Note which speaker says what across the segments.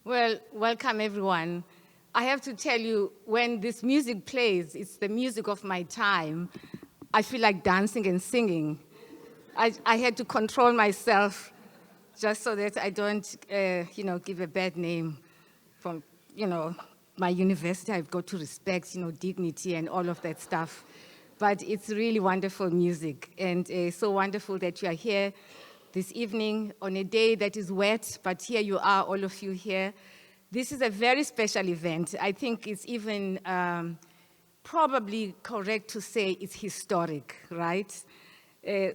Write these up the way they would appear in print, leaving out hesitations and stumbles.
Speaker 1: Well, welcome everyone. I have to tell you, when this music plays, it's the music of my time. I feel like dancing and singing. I had to control myself just so that I don't, give a bad name from, my university. I've got to respect, dignity and all of that stuff. But it's really wonderful music, and so wonderful that you are here this evening on a day that is wet, but here you are, all of you here. This is a very special event. I think it's even probably correct to say it's historic, right?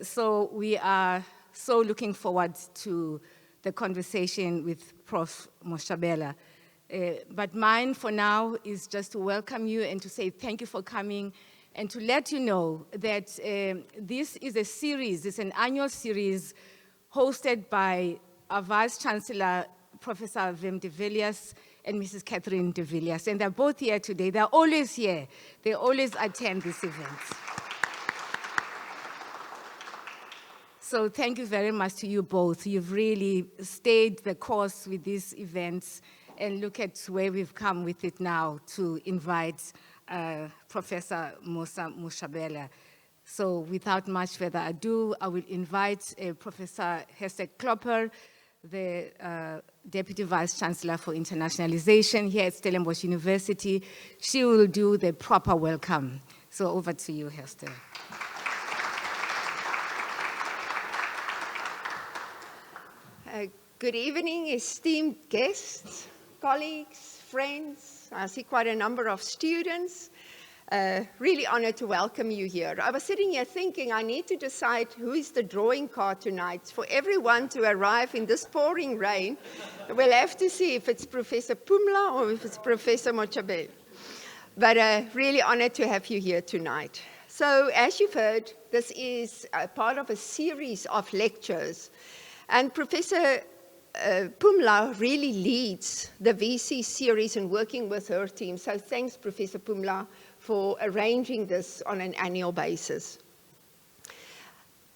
Speaker 1: So we are so looking forward to the conversation with Prof Moshabela. But mine for now is just to welcome you and to say thank you for coming and to let you know that this is a series, it's an annual series hosted by our Vice Chancellor, Professor Wim De Villiers and Mrs. Catherine De Villiers. And they're both here today. They're always here. They always attend these events. So thank you very much to you both. You've really stayed the course with these events, and look at where we've come with it now to invite Professor Mosa Moshabela. So without much further ado, I will invite Professor Hester Klopper, the Deputy Vice Chancellor for Internationalization here at Stellenbosch University. She will do the proper welcome. So over to you, Hester.
Speaker 2: Good evening, esteemed guests, colleagues, friends. I see quite a number of students. Really honored to welcome you here. I was sitting here thinking I need to decide who is the drawing card tonight. For everyone to arrive in this pouring rain, we'll have to see if it's Professor Pumla or if it's Professor Moshabela. But really honored to have you here tonight. So as you've heard, this is part of a series of lectures. And Professor Pumla really leads the VC series and working with her team. So thanks, Professor Pumla, for arranging this on an annual basis.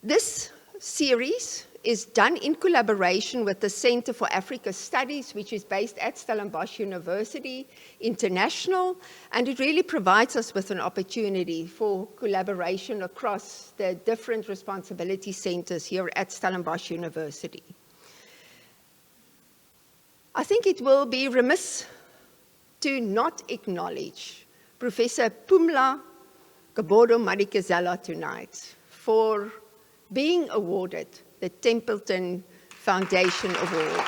Speaker 2: This series is done in collaboration with the Center for Africa Studies, which is based at Stellenbosch University, International, and it really provides us with an opportunity for collaboration across the different responsibility centers here at Stellenbosch University. I think it will be remiss to not acknowledge Professor Pumla Madikizela tonight for being awarded the Templeton Foundation Award.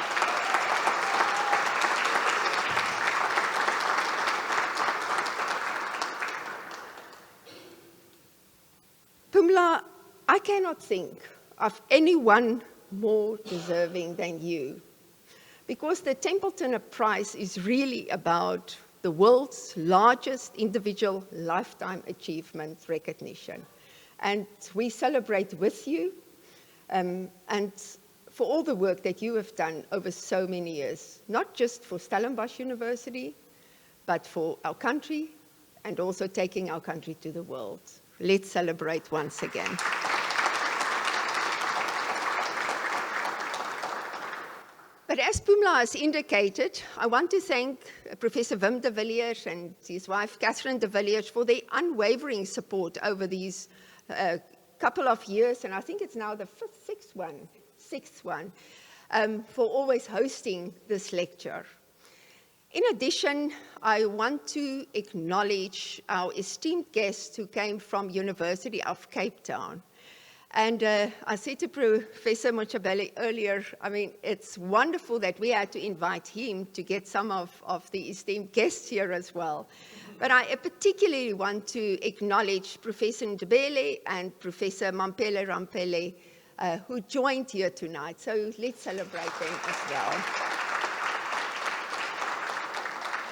Speaker 2: Pumla, I cannot think of anyone more deserving than you, because the Templeton Prize is really about the world's largest individual lifetime achievement recognition. And we celebrate with you and for all the work that you have done over so many years, not just for Stellenbosch University, but for our country and also taking our country to the world. Let's celebrate once again. But as Pumla has indicated, I want to thank Professor Wim De Villiers and his wife, Catherine De Villiers, for their unwavering support over these couple of years, and I think it's now the sixth one, for always hosting this lecture. In addition, I want to acknowledge our esteemed guests who came from University of Cape Town. And I said to Professor Moshabela earlier, I mean, it's wonderful that we had to invite him to get some of the esteemed guests here as well. But I particularly want to acknowledge Professor Ndebele and Professor Mampele Rampele, who joined here tonight. So let's celebrate them as well.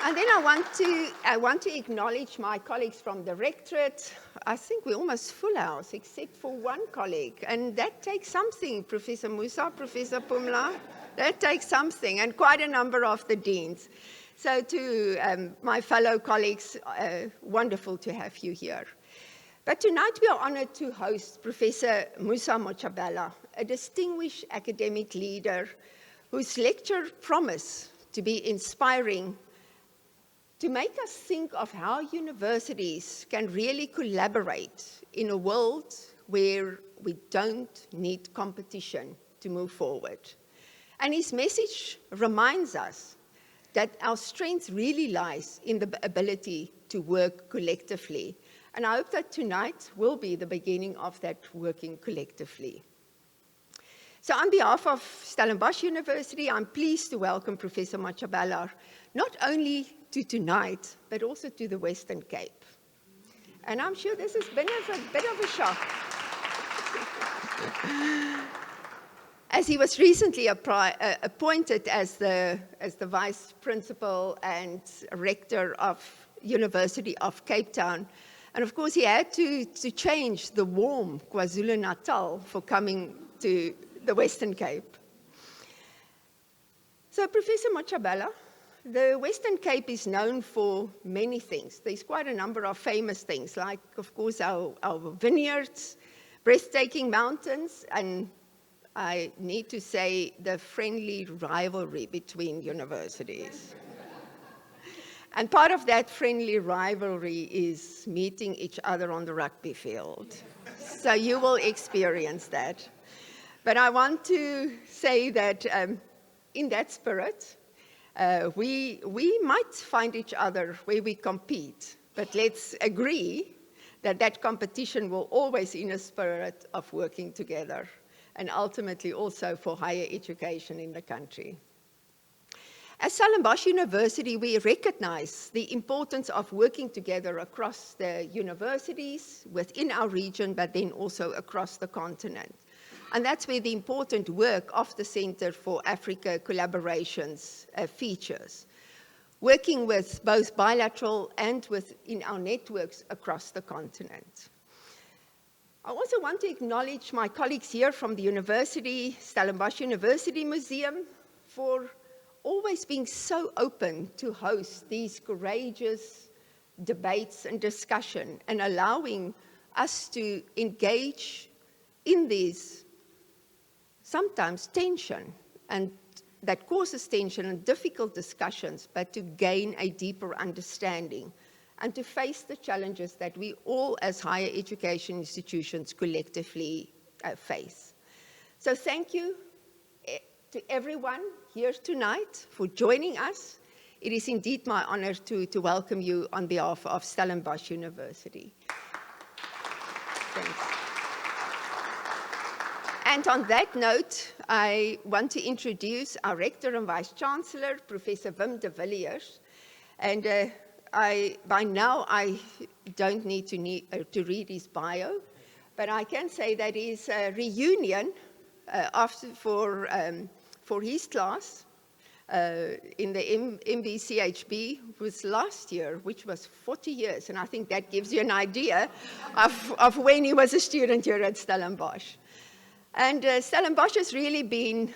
Speaker 2: And then I want to acknowledge my colleagues from the Rectorate. I think we're almost full house, except for one colleague. And that takes something, Professor Musa, Professor Pumla. That takes something, and quite a number of the deans. So to my fellow colleagues, wonderful to have you here. But tonight we are honored to host Professor Mosa Moshabela, a distinguished academic leader whose lecture promise to be inspiring, to make us think of how universities can really collaborate in a world where we don't need competition to move forward. And his message reminds us that our strength really lies in the ability to work collectively. And I hope that tonight will be the beginning of that working collectively. So on behalf of Stellenbosch University, I'm pleased to welcome Professor Moshabela, not only to tonight, but also to the Western Cape. And I'm sure this has been a bit of a shock. As he was recently appointed as the Vice Principal and Rector of University of Cape Town. And of course, he had to change the warm KwaZulu-Natal for coming to the Western Cape. So Professor Moshabela, the Western Cape is known for many things. There's quite a number of famous things, like, of course, our vineyards, breathtaking mountains, and I need to say the friendly rivalry between universities. And part of that friendly rivalry is meeting each other on the rugby field. So you will experience that. But I want to say that in that spirit, we might find each other where we compete, but let's agree that that competition will always in a spirit of working together, and ultimately also for higher education in the country. At Stellenbosch University, we recognize the importance of working together across the universities within our region, but then also across the continent. And that's where the important work of the Center for Africa Collaborations features, working with both bilateral and within our networks across the continent. I also want to acknowledge my colleagues here from the university, Stellenbosch University Museum, for always being so open to host these courageous debates and discussion and allowing us to engage in these sometimes tension, and that causes tension and difficult discussions, but to gain a deeper understanding and to face the challenges that we all as higher education institutions collectively face. So thank you to everyone here tonight for joining us. It is indeed my honor to welcome you on behalf of Stellenbosch University. Thanks. And on that note, I want to introduce our Rector and Vice Chancellor, Professor Wim De Villiers. And by now, I don't need to read his bio, but I can say that his reunion for his class in the MBCHB was last year, which was 40 years. And I think that gives you an idea of when he was a student here at Stellenbosch. And Stellenbosch has really been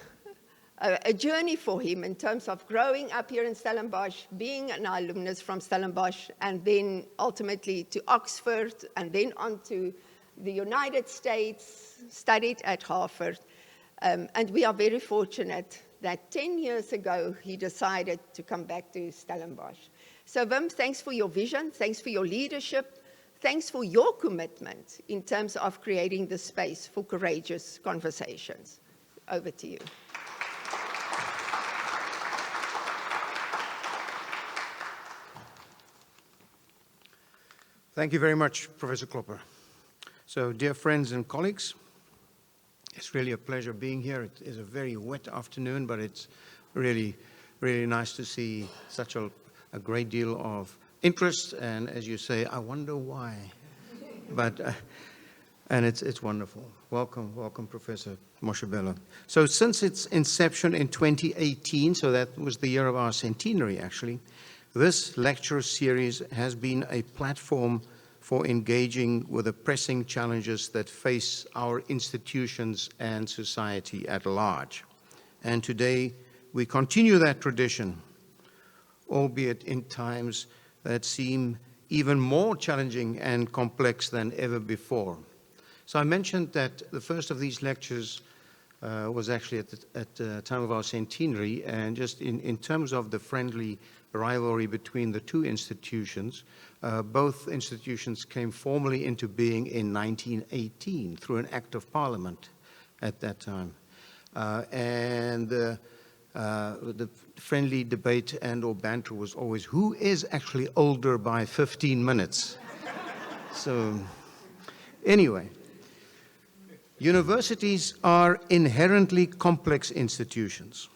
Speaker 2: a journey for him in terms of growing up here in Stellenbosch, being an alumnus from Stellenbosch, and then ultimately to Oxford, and then on to the United States, studied at Harvard. And we are very fortunate that 10 years ago, he decided to come back to Stellenbosch. So Wim, thanks for your vision, thanks for your leadership, thanks for your commitment in terms of creating the space for courageous conversations. Over to you.
Speaker 3: Thank you very much, Professor Klopper. So, dear friends and colleagues, it's really a pleasure being here. It is a very wet afternoon, but it's really, really nice to see such a great deal of interest, and as you say, I wonder why. But, and it's wonderful. Welcome, welcome, Professor Moshabela. So since its inception in 2018, so that was the year of our centenary actually, this lecture series has been a platform for engaging with the pressing challenges that face our institutions and society at large. And today, we continue that tradition, albeit in times that seem even more challenging and complex than ever before. So I mentioned that the first of these lectures was actually at the time of our centenary, and just in terms of the friendly rivalry between the two institutions, both institutions came formally into being in 1918 through an act of parliament at that time. And the friendly debate and or banter was always, who is actually older by 15 minutes? So anyway, universities are inherently complex institutions,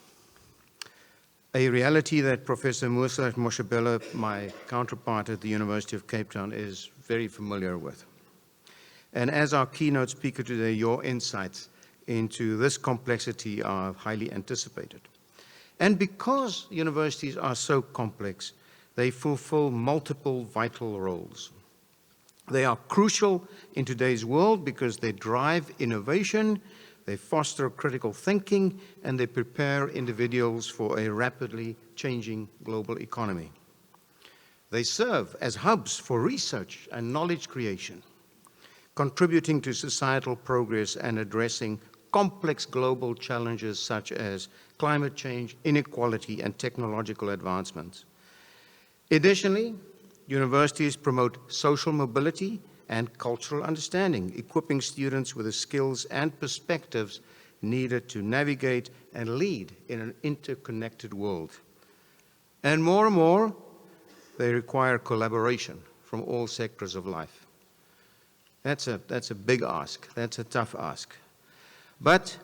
Speaker 3: a reality that Professor Mosa Moshabela, my counterpart at the University of Cape Town, is very familiar with. And as our keynote speaker today, your insights into this complexity are highly anticipated. And because universities are so complex, they fulfill multiple vital roles. They are crucial in today's world because they drive innovation, they foster critical thinking, and they prepare individuals for a rapidly changing global economy. They serve as hubs for research and knowledge creation, contributing to societal progress and addressing complex global challenges such as climate change, inequality, and technological advancements. Additionally, universities promote social mobility and cultural understanding, equipping students with the skills and perspectives needed to navigate and lead in an interconnected world. And more, they require collaboration from all sectors of life. That's a big ask. That's a tough ask. But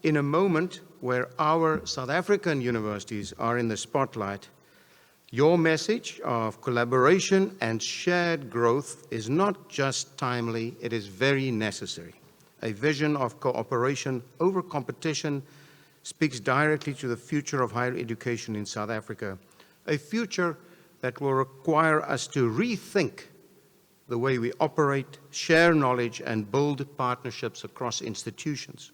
Speaker 3: in a moment where our South African universities are in the spotlight, your message of collaboration and shared growth is not just timely, it is very necessary. A vision of cooperation over competition speaks directly to the future of higher education in South Africa, a future that will require us to rethink the way we operate, share knowledge, and build partnerships across institutions.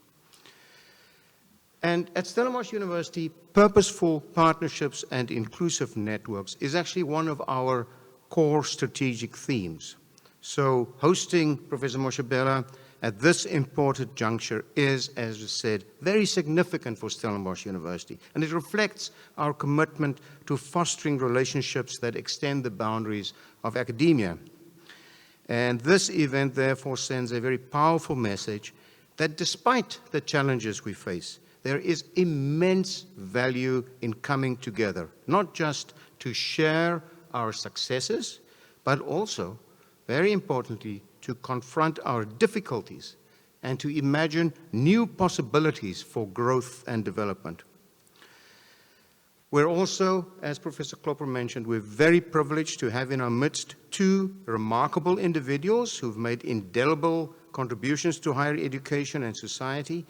Speaker 3: And at Stellenbosch University, purposeful partnerships and inclusive networks is actually one of our core strategic themes. So hosting Professor Moshabela at this important juncture is, as I said, very significant for Stellenbosch University. And it reflects our commitment to fostering relationships that extend the boundaries of academia. And this event, therefore, sends a very powerful message that despite the challenges we face, there is immense value in coming together, not just to share our successes, but also, very importantly, to confront our difficulties and to imagine new possibilities for growth and development. We're also, as Professor Klopper mentioned, we're very privileged to have in our midst two remarkable individuals who've made indelible contributions to higher education and society,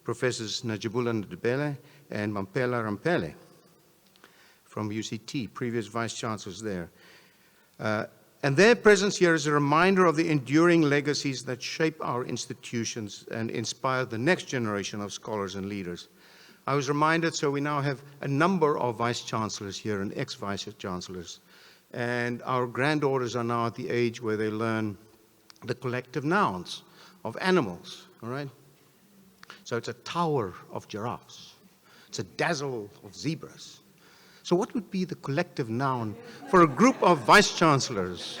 Speaker 3: Professors Najibullah Ndebele and Mampela Rampele from UCT, previous Vice Chancellors there. And their presence here is a reminder of the enduring legacies that shape our institutions and inspire the next generation of scholars and leaders. I was reminded, so we now have a number of Vice Chancellors here and ex-Vice Chancellors. And our granddaughters are now at the age where they learn the collective nouns of animals, all right? So it's a tower of giraffes. It's a dazzle of zebras. So what would be the collective noun for a group of vice chancellors?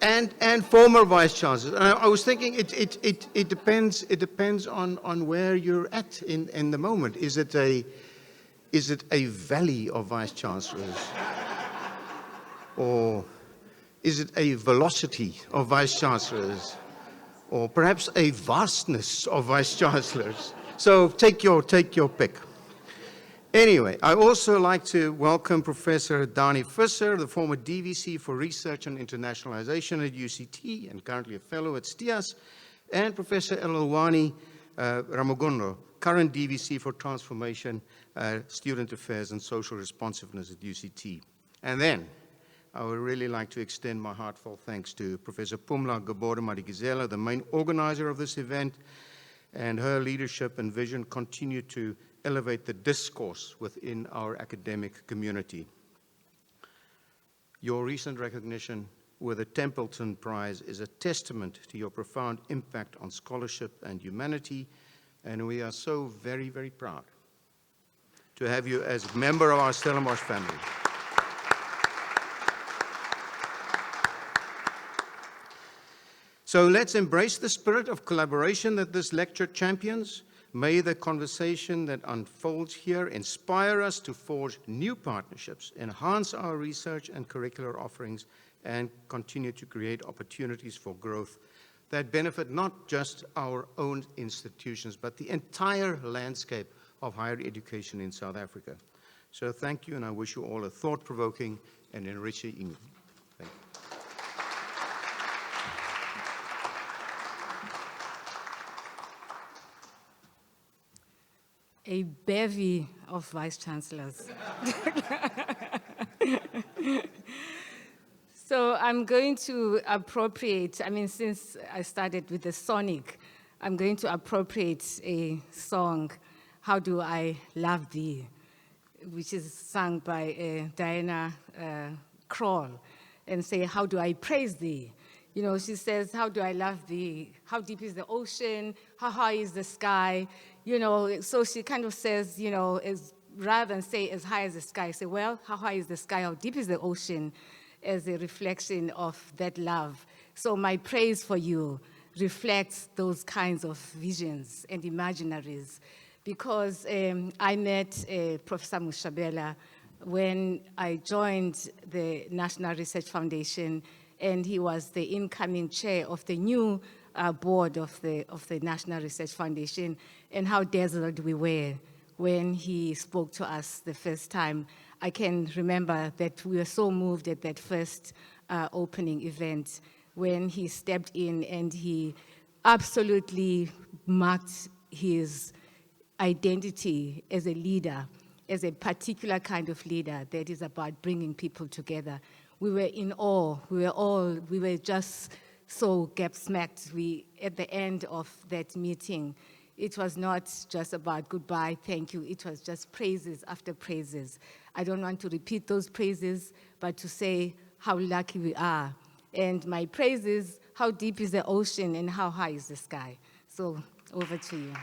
Speaker 3: And former vice chancellors. And I was thinking it depends on where you're at in the moment. Is it a valley of vice chancellors? Or is it a velocity of vice chancellors? Or perhaps a vastness of vice chancellors. So take your pick. Anyway, I also like to welcome Professor Dani Visser, the former DVC for Research and Internationalization at UCT and currently a fellow at STIAS, and Professor Elwani Ramogondo, current DVC for Transformation, Student Affairs and Social Responsiveness at UCT. And then I would really like to extend my heartfelt thanks to Professor Pumla Gabore-Madikizela, the main organizer of this event, and her leadership and vision continue to elevate the discourse within our academic community. Your recent recognition with the Templeton Prize is a testament to your profound impact on scholarship and humanity, and we are so very, very proud to have you as a member of our Stellenbosch family. So let's embrace the spirit of collaboration that this lecture champions. May the conversation that unfolds here inspire us to forge new partnerships, enhance our research and curricular offerings, and continue to create opportunities for growth that benefit not just our own institutions, but the entire landscape of higher education in South Africa. So thank you, and I wish you all a thought-provoking and enriching evening. Thank you.
Speaker 1: A bevy of vice chancellors. So I'm going to appropriate, since I started with the sonic, I'm going to appropriate a song, How Do I Love Thee, which is sung by Diana Kroll, and say, how do I praise thee? You know, she says, how do I love thee? How deep is the ocean? How high is the sky? You know, so she kind of says, you know, rather than say as high as the sky, say, well, how high is the sky? How deep is the ocean? As a reflection of that love. So my praise for you reflects those kinds of visions and imaginaries, because I met Professor Moshabela when I joined the National Research Foundation, and he was the incoming chair of the new board of the National Research Foundation, and how dazzled we were when he spoke to us the first time. I can remember that we were so moved at that first opening event when he stepped in and he absolutely marked his identity as a leader, as a particular kind of leader that is about bringing people together. We were in awe. We were just so gap-smacked. At the end of that meeting, it was not just about goodbye, thank you. It was just praises after praises. I don't want to repeat those praises, but to say how lucky we are. And my praise is, how deep is the ocean and how high is the sky? So over to you.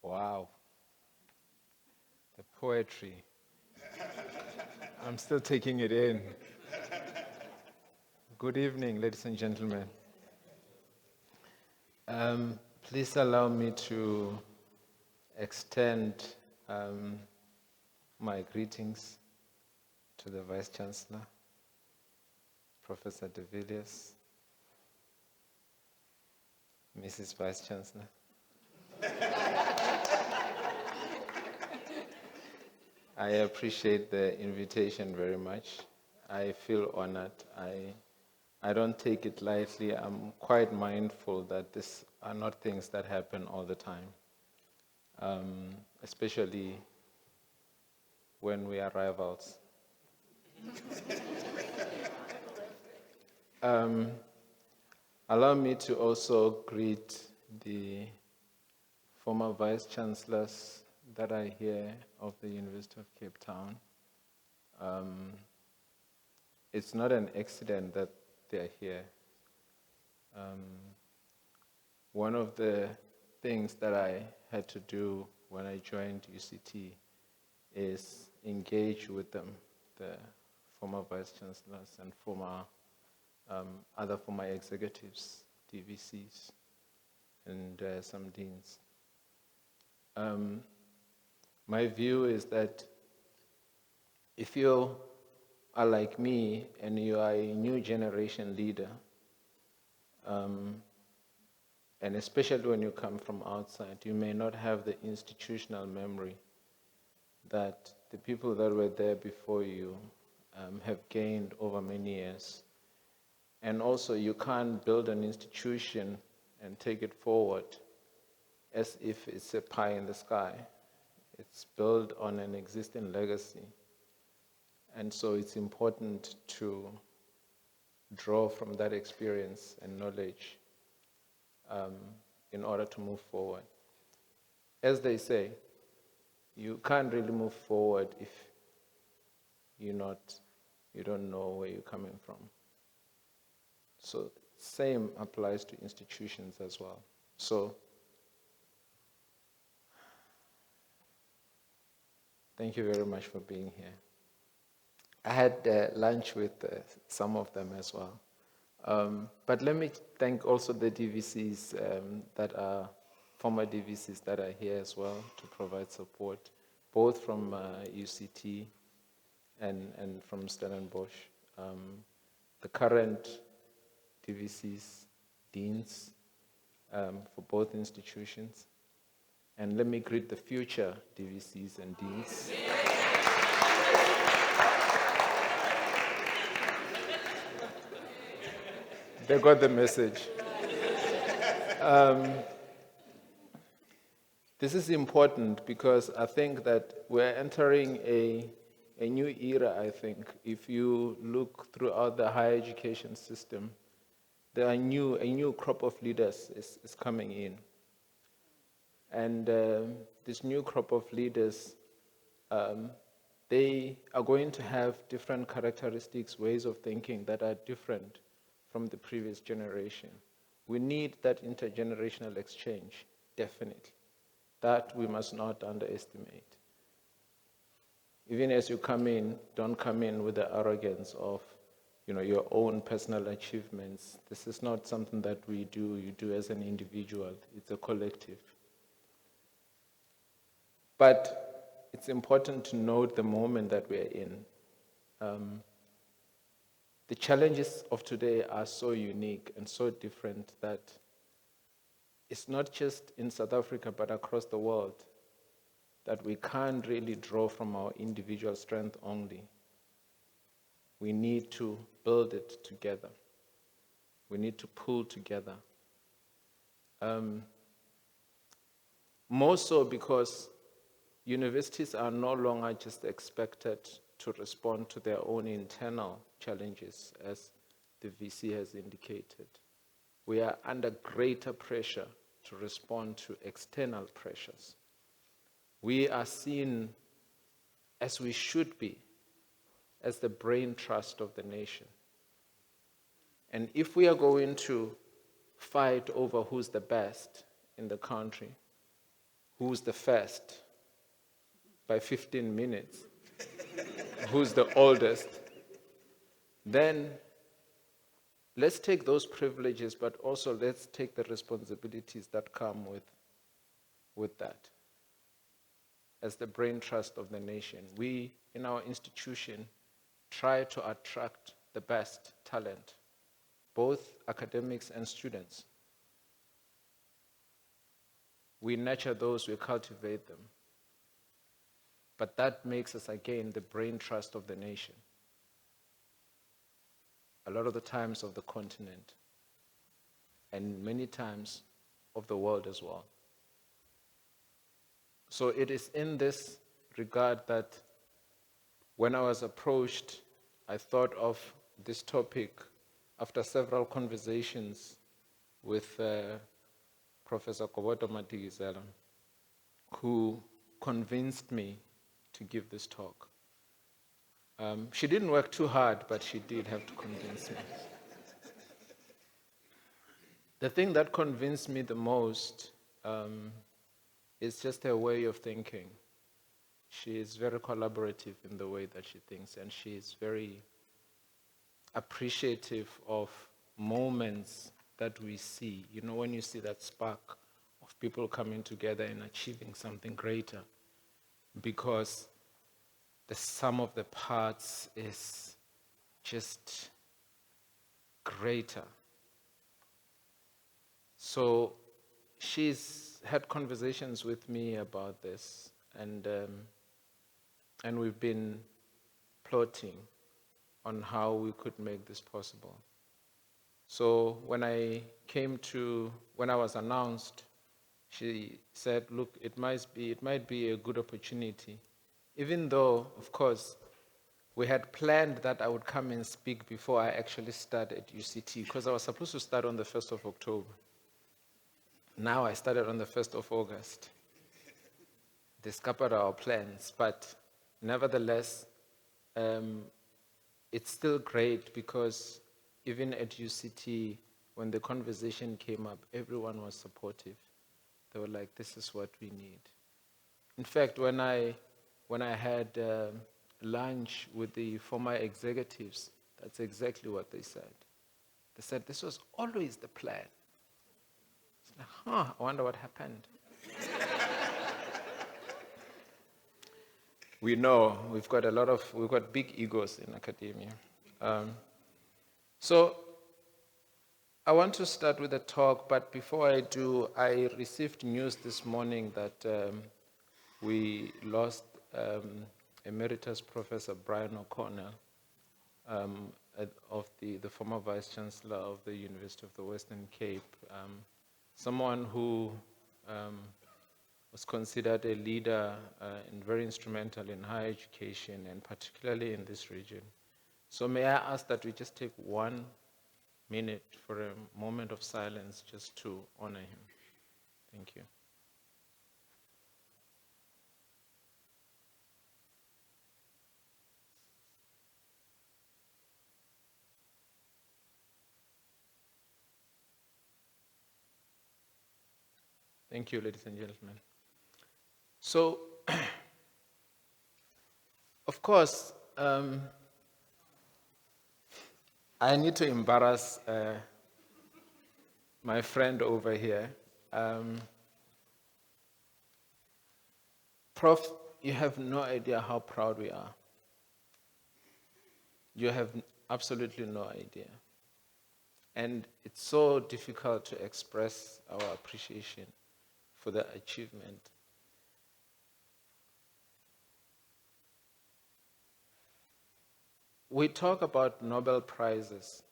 Speaker 4: Wow. The poetry. I'm still taking it in. Good evening, ladies and gentlemen. Please allow me to extend my greetings to the Vice Chancellor, Professor De Villiers, Mrs. Vice Chancellor. I appreciate the invitation very much. I feel honored. I don't take it lightly. I'm quite mindful that these are not things that happen all the time, especially when we are rivals. Allow me to also greet the former vice chancellors that are here of the University of Cape Town. It's not an accident that they're here. One of the things that I had to do when I joined UCT is engage with them, the former vice chancellors and other former executives, DVCs, and some deans. My view is that if you are like me and you are a new generation leader, and especially when you come from outside, you may not have the institutional memory that the people that were there before you have gained over many years. And also, you can't build an institution and take it forward as if it's a pie in the sky. It's built on an existing legacy. And so it's important to draw from that experience and knowledge in order to move forward. as they say, you can't really move forward if you don't know where you're coming from. So same applies to institutions as well. So thank you very much for being here. I had lunch with some of them as well. But let me thank also the DVCs that are former DVCs that are here as well to provide support, both from UCT and from Stellenbosch. The current DVCs, deans for both institutions. And let me greet the future DVCs and deans. They got the message. This is important because I think that we're entering a new era, I think. If you look throughout the higher education system, there are a new crop of leaders is coming in. And this new crop of leaders, they are going to have different characteristics, ways of thinking that are different from the previous generation. We need that intergenerational exchange, definitely. That we must not underestimate. Even as you come in, don't come in with the arrogance of your own personal achievements. This is not something that you do as an individual. It's a collective. But it's important to note the moment that we're in. The challenges of today are so unique and so different that it's not just in South Africa but across the world that we can't really draw from our individual strength only. We need to build it together. We need to pull together. More so because universities are no longer just expected to respond to their own internal challenges, as the VC has indicated. We are under greater pressure to respond to external pressures. We are seen, as we should be, as the brain trust of the nation. And if we are going to fight over who's the best in the country, who's the first by 15 minutes, who's the oldest, then let's take those privileges, but also let's take the responsibilities that come with that. As the brain trust of the nation, we, in our institution, try to attract the best talent, both academics and students. We nurture those, we cultivate them. But that makes us, again, the brain trust of the nation. A lot of the times of the continent, and many times of the world as well. So it is in this regard that when I was approached, I thought of this topic after several conversations with Professor Koboto Matigizela, who convinced me to give this talk. She didn't work too hard, but she did have to convince me. The thing that convinced me the most is just her way of thinking. She is very collaborative in the way that she thinks, and she is very appreciative of moments that we see. You know, when you see that spark of people coming together and achieving something greater, because the sum of the parts is just greater. So she's had conversations with me about this, and we've been plotting on how we could make this possible. So when I was announced, she said, look, it might be a good opportunity, even though, of course, we had planned that I would come and speak before I actually start at UCT, because I was supposed to start on the 1st of October. Now I started on the 1st of August. they scuppered our plans, but nevertheless, it's still great because even at UCT, when the conversation came up, everyone was supportive. They were like, this is what we need. In fact, when I had lunch with the former executives, that's exactly what they said. They said, this was always the plan. It's like, I wonder what happened. We know we've got big egos in academia. So I want to start with a talk, but before I do, I received news this morning that we lost Emeritus Professor Brian O'Connell, of the former Vice Chancellor of the University of the Western Cape, someone who was considered a leader and very instrumental in higher education, and particularly in this region. So may I ask that we just take 1 minute for a moment of silence just to honor him. Thank you. Thank you, ladies and gentlemen. So, of course, I need to embarrass my friend over here. Prof, you have no idea how proud we are. You have absolutely no idea. And it's so difficult to express our appreciation for that achievement. We talk about Nobel Prizes.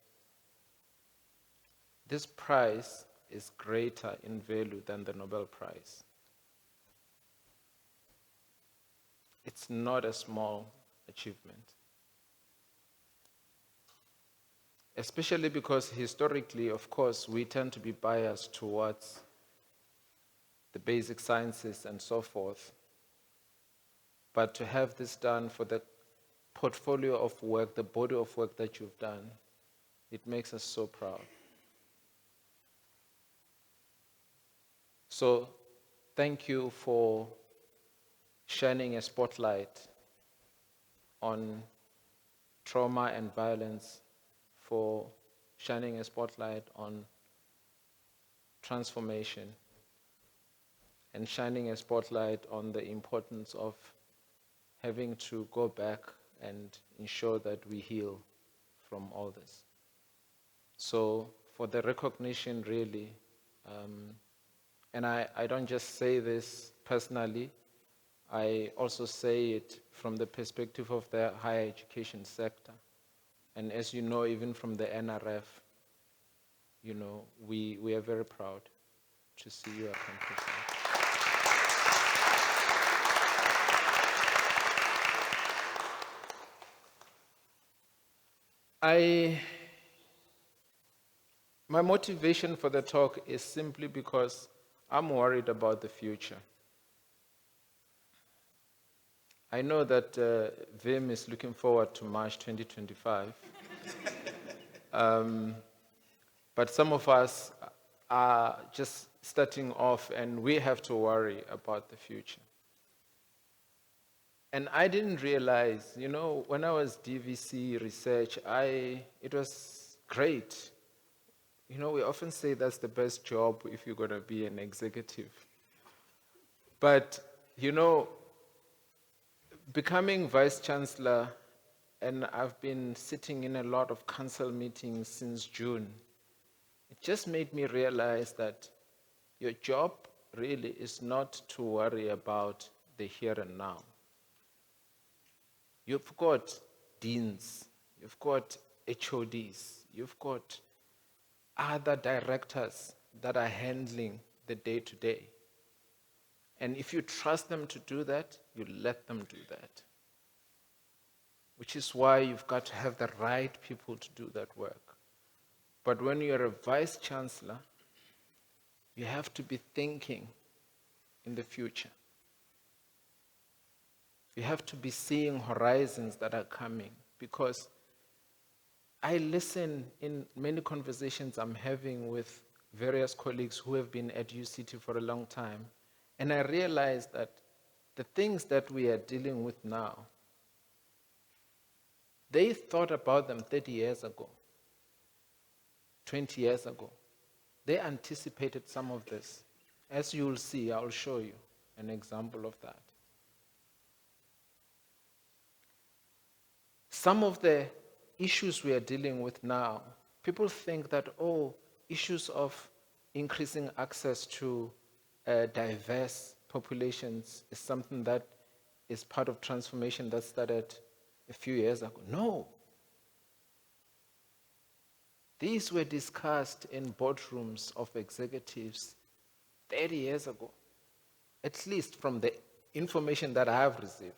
Speaker 4: This prize is greater in value than the Nobel Prize. It's not a small achievement. Especially because historically, of course, we tend to be biased towards the basic sciences and so forth. But to have this done for the portfolio of work, the body of work that you've done, it makes us so proud. So thank you for shining a spotlight on trauma and violence, for shining a spotlight on transformation, and shining a spotlight on the importance of having to go back and ensure that we heal from all this. So for the recognition, really, and I don't just say this personally, I also say it from the perspective of the higher education sector. And as you know, even from the NRF, you know, we are very proud to see you accomplish that. My motivation for the talk is simply because I'm worried about the future. I know that Vim is looking forward to March 2025. But some of us are just starting off, and we have to worry about the future. And I didn't realize, you know, when I was DVC research, it was great. You know, we often say that's the best job if you're going to be an executive. But, you know, becoming Vice Chancellor, and I've been sitting in a lot of council meetings since June, it just made me realize that your job really is not to worry about the here and now. You've got deans, you've got HODs, you've got other directors that are handling the day-to-day. And if you trust them to do that, you let them do that. Which is why you've got to have the right people to do that work. But when you're a Vice Chancellor, you have to be thinking in the future. You have to be seeing horizons that are coming, because I listen in many conversations I'm having with various colleagues who have been at UCT for a long time, and I realize that the things that we are dealing with now, they thought about them 30 years ago, 20 years ago. They anticipated some of this. As you will see, I'll show you an example of that. Some of the issues we are dealing with now, people think that, issues of increasing access to diverse populations is something that is part of transformation that started a few years ago. No. These were discussed in boardrooms of executives 30 years ago, at least from the information that I have received.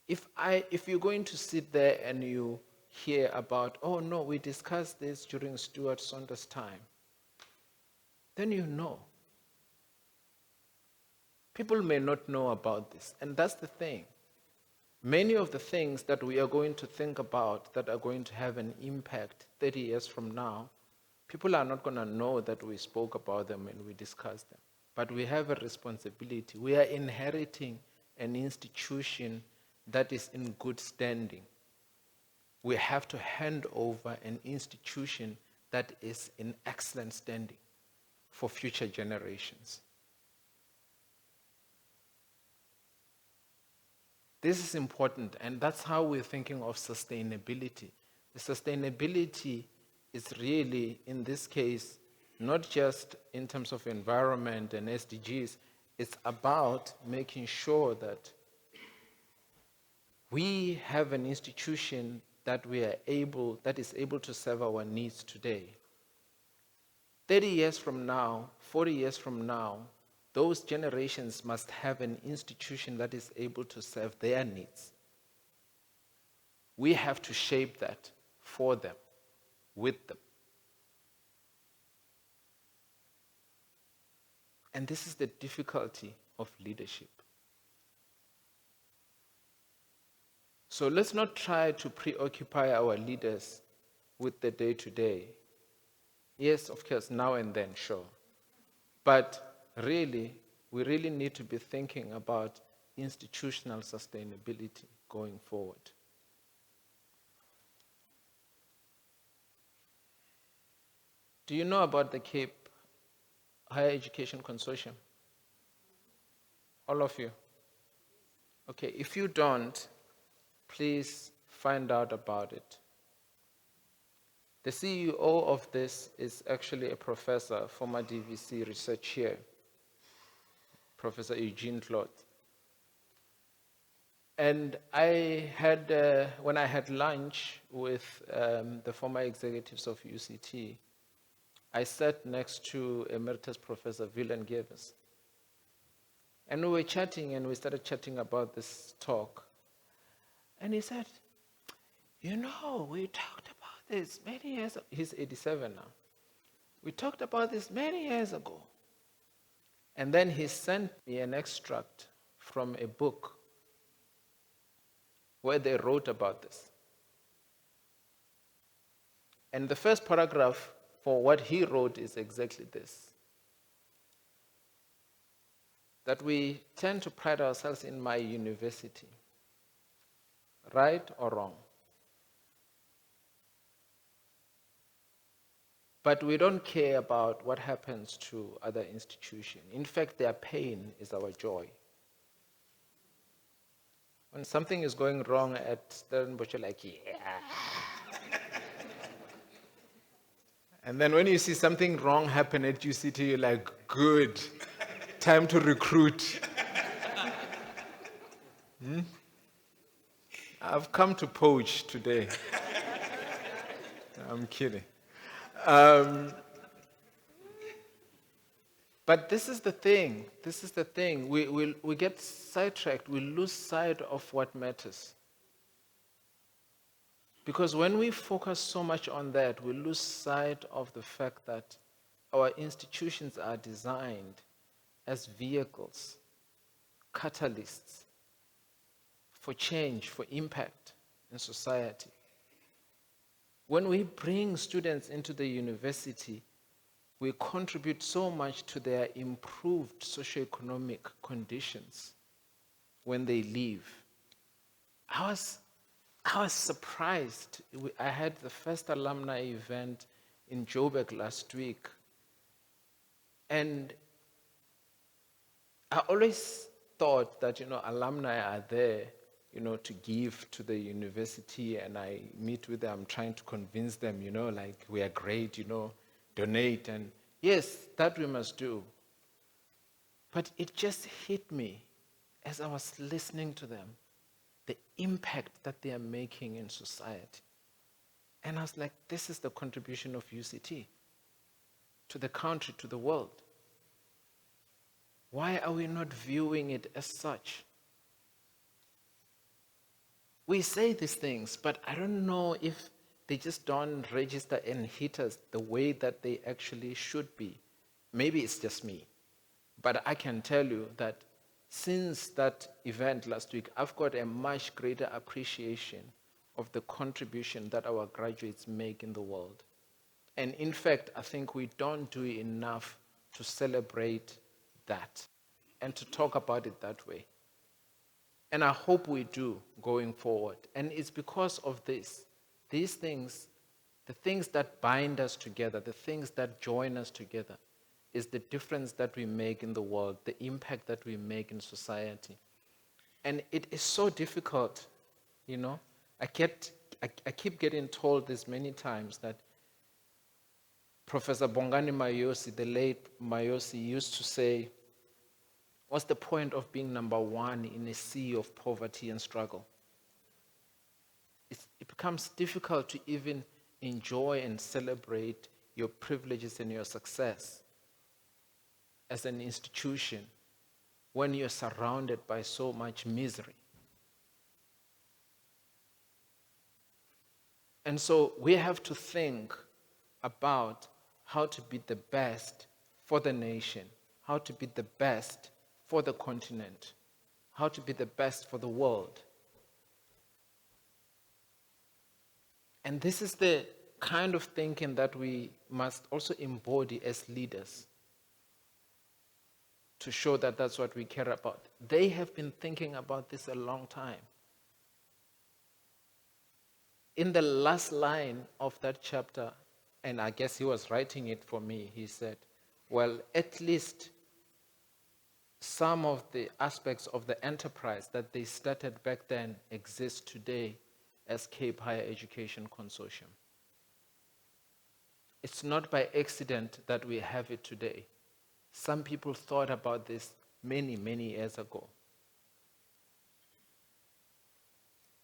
Speaker 4: If you're going to sit there and you hear about, no, we discussed this during Stuart Saunders' time, then you know. People may not know about this, and that's the thing. Many of the things that we are going to think about that are going to have an impact 30 years from now, people are not going to know that we spoke about them and we discussed them. But we have a responsibility. We are inheriting an institution that is in good standing. We have to hand over an institution that is in excellent standing for future generations. This is important, and that's how we're thinking of sustainability. The sustainability is really, in this case, not just in terms of environment and SDGs, it's about making sure that we have an institution that is able to serve our needs today. 30 years from now, 40 years from now, those generations must have an institution that is able to serve their needs. We have to shape that for them, with them. And this is the difficulty of leadership. So let's not try to preoccupy our leaders with the day-to-day. Yes, of course, now and then, sure. But really, we really need to be thinking about institutional sustainability going forward. Do you know about the Cape Higher Education Consortium? All of you? Okay, if you don't, please find out about it. The CEO of this is actually a professor, former DVC research chair, Professor Eugene Claude. And I had, when I had lunch with the former executives of UCT, I sat next to Emeritus Professor Willem Gevers. And we were chatting, and we started chatting about this talk. And he said, we talked about this many years ago. He's 87 now. We talked about this many years ago. And then he sent me an extract from a book where they wrote about this. And the first paragraph for what he wrote is exactly this: that we tend to pride ourselves in my university. Right or wrong? But we don't care about what happens to other institutions. In fact, their pain is our joy. When something is going wrong at Stellenbosch, you're like, yeah. And then when you see something wrong happen at UCT, you're like, good, time to recruit. I've come to poach today. I'm kidding. But this is the thing. We get sidetracked. We lose sight of what matters. Because when we focus so much on that, we lose sight of the fact that our institutions are designed as vehicles, catalysts for change, for impact in society. When we bring students into the university, we contribute so much to their improved socioeconomic conditions when they leave. I was surprised. I had the first alumni event in Joburg last week, and I always thought that, alumni are there, to give to the university, and I meet with them, trying to convince them, like we are great, donate, and yes, that we must do. But it just hit me as I was listening to them, the impact that they are making in society. And I was like, this is the contribution of UCT to the country, to the world. Why are we not viewing it as such? We say these things, but I don't know if they just don't register and hit us the way that they actually should be. Maybe it's just me. But I can tell you that since that event last week, I've got a much greater appreciation of the contribution that our graduates make in the world. And in fact, I think we don't do enough to celebrate that and to talk about it that way. And I hope we do going forward. And it's because of these things, the things that bind us together, the things that join us together, is the difference that we make in the world, the impact that we make in society. And it is so difficult, I keep getting told this many times that Professor Bongani Mayosi, the late Mayosi, used to say, what's the point of being number one in a sea of poverty and struggle? It becomes difficult to even enjoy and celebrate your privileges and your success as an institution when you're surrounded by so much misery. And so we have to think about how to be the best for the nation, how to be the best for the continent, how to be the best for the world. And this is the kind of thinking that we must also embody as leaders to show that that's what we care about. They have been thinking about this a long time. In the last line of that chapter, and I guess he was writing it for me, he said, well, at least some of the aspects of the enterprise that they started back then exist today as Cape Higher Education Consortium. It's not by accident that we have it today. Some people thought about this many, many years ago.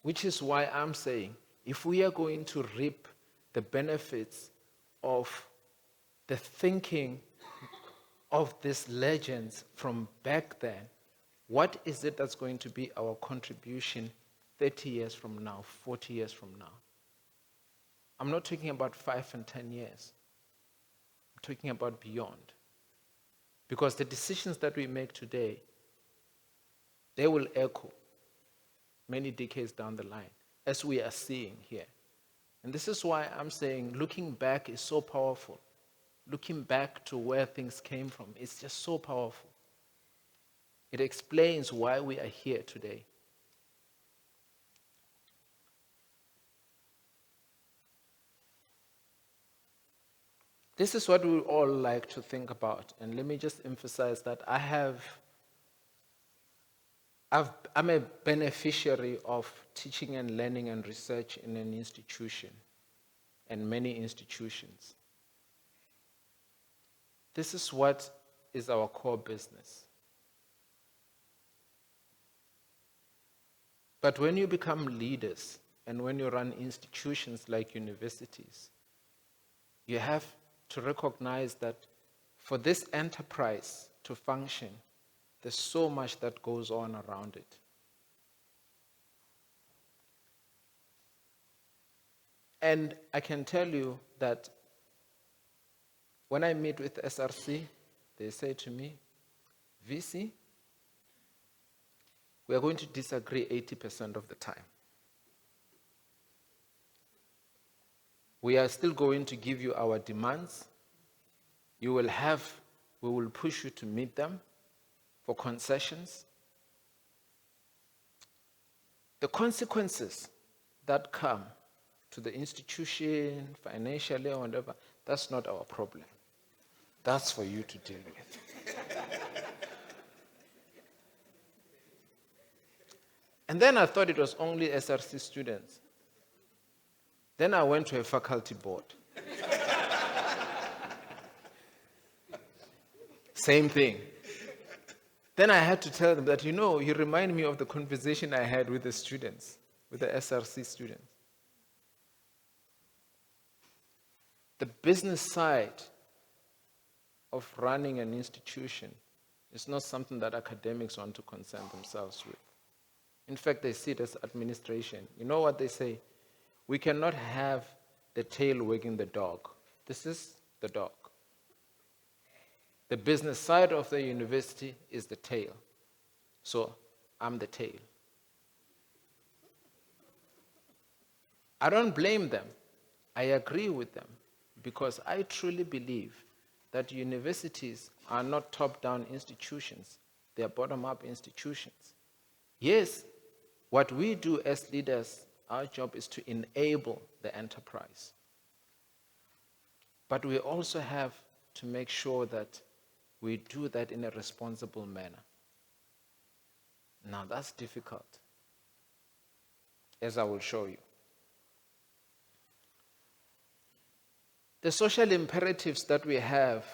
Speaker 4: Which is why I'm saying, if we are going to reap the benefits of the thinking of these legends from back then, what is it that's going to be our contribution 30 years from now, 40 years from now? I'm not talking about 5 and 10 years. I'm talking about beyond. Because the decisions that we make today, they will echo many decades down the line, as we are seeing here. And this is why I'm saying looking back is so powerful. Looking back to where things came from, it's just so powerful. It explains why we are here today. This is what we all like to think about. And let me just emphasize that I'm a beneficiary of teaching and learning and research in an institution and many institutions. This is what is our core business. But when you become leaders and when you run institutions like universities, you have to recognize that for this enterprise to function, there's so much that goes on around it. And I can tell you that when I meet with SRC, they say to me, VC, we are going to disagree 80% of the time. We are still going to give you our demands. We will push you to meet them for concessions. The consequences that come to the institution, financially or whatever, that's not our problem. That's for you to deal with. And then I thought it was only SRC students. Then I went to a faculty board. Same thing. Then I had to tell them that, you remind me of the conversation I had with the students, with the SRC students. The business side of running an institution is not something that academics want to concern themselves with. In fact, they see it as administration. You know what they say? We cannot have the tail wagging the dog. This is the dog. The business side of the university is the tail. So I'm the tail. I don't blame them. I agree with them because I truly believe that universities are not top-down institutions. They are bottom-up institutions. Yes, what we do as leaders, our job is to enable the enterprise. But we also have to make sure that we do that in a responsible manner. Now that's difficult, as I will show you. The social imperatives that we have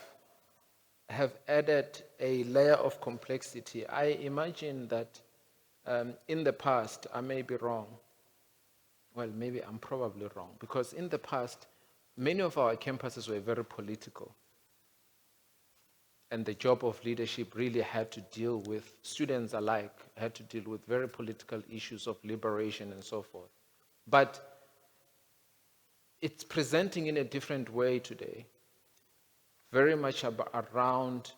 Speaker 4: added a layer of complexity. I imagine that in the past, I may be wrong. Well, maybe I'm probably wrong, because in the past, many of our campuses were very political. And the job of leadership really had to deal with, students alike, had to deal with very political issues of liberation and so forth. But it's presenting in a different way today, very much around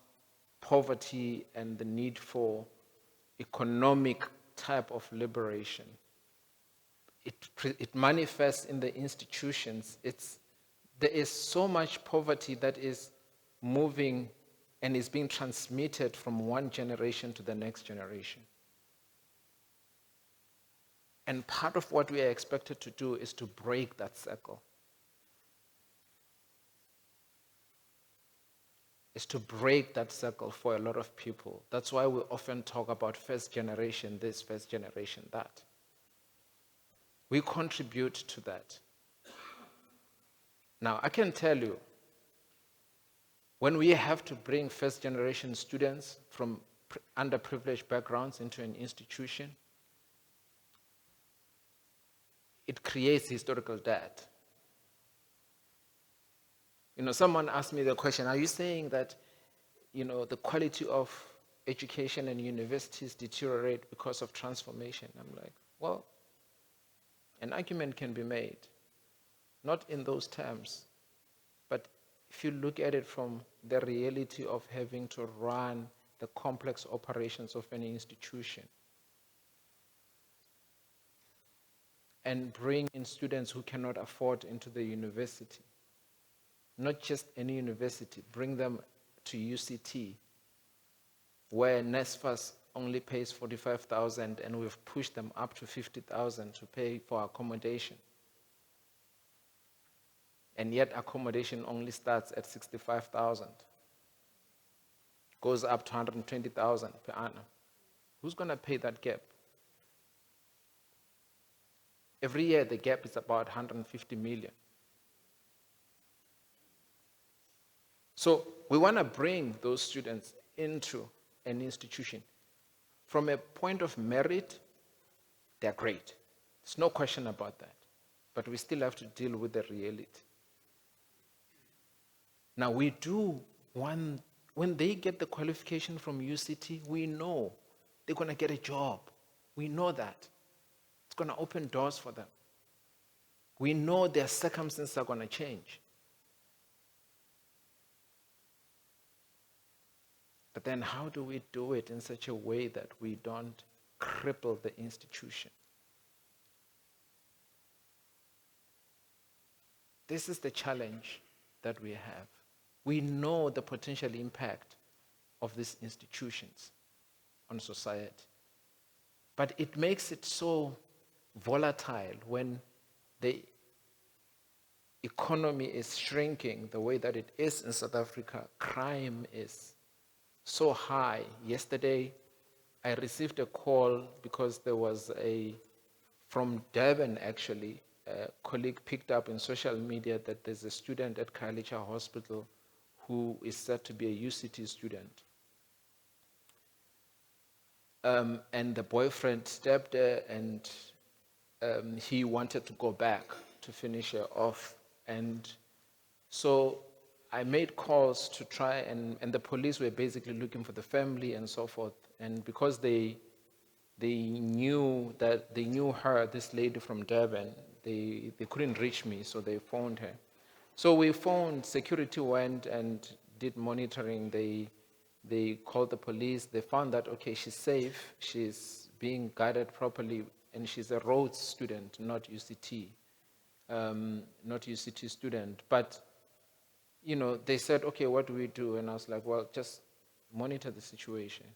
Speaker 4: poverty and the need for economic type of liberation. It manifests in the institutions. There is so much poverty that is moving and is being transmitted from one generation to the next generation. And part of what we are expected to do is to break that circle. Is to break that circle for a lot of people. That's why we often talk about first generation this, first generation that. We contribute to that. Now, I can tell you, when we have to bring first generation students from underprivileged backgrounds into an institution, it creates historical debt. Someone asked me the question, are you saying that, the quality of education and universities deteriorate because of transformation? I'm like, well, an argument can be made, not in those terms, but if you look at it from the reality of having to run the complex operations of an institution and bring in students who cannot afford into the university, not just any university, bring them to UCT, where NSFAS only pays 45,000 and we've pushed them up to 50,000 to pay for accommodation. And yet accommodation only starts at 65,000. Goes up to 120,000 per annum. Who's going to pay that gap? Every year the gap is about 150 million. So we want to bring those students into an institution. From a point of merit, they're great. There's no question about that. But we still have to deal with the reality. Now we do, when they get the qualification from UCT, we know they're going to get a job. We know that. It's going to open doors for them. We know their circumstances are going to change. But then how do we do it in such a way that we don't cripple the institution? This is the challenge that we have. We know the potential impact of these institutions on society. But it makes it so volatile when the economy is shrinking the way that it is in South Africa. Crime is so high. Yesterday, I received a call because there was from Durban actually, a colleague picked up in social media that there's a student at Khayelitsha Hospital who is said to be a UCT student. And the boyfriend stabbed her, and he wanted to go back to finish her off. And so I made calls to try, and the police were basically looking for the family and so forth. And because they knew her, this lady from Durban, they couldn't reach me, so they phoned her. So we phoned, security went and did monitoring. They called the police. They found that, okay, she's safe, she's being guided properly, and she's a Rhodes student, not UCT student. But, they said, okay, what do we do? And I was like, well, just monitor the situation.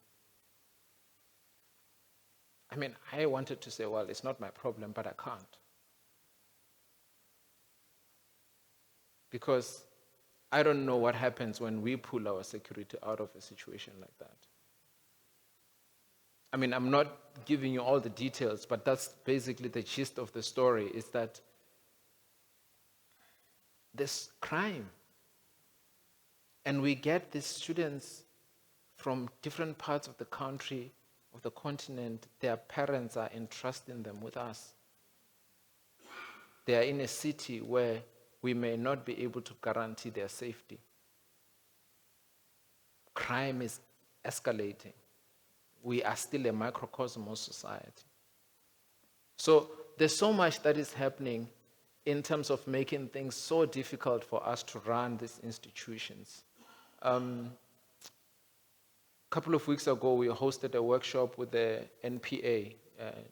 Speaker 4: I mean, I wanted to say, well, it's not my problem, but I can't. Because I don't know what happens when we pull our security out of a situation like that. I mean, I'm not giving you all the details, but that's basically the gist of the story, is that this crime, and we get these students from different parts of the country, of the continent, their parents are entrusting them with us. They are in a city where we may not be able to guarantee their safety. Crime is escalating. We are still a microcosm of society. So there's so much that is happening in terms of making things so difficult for us to run these institutions. A couple of weeks ago, we hosted a workshop with the NPA,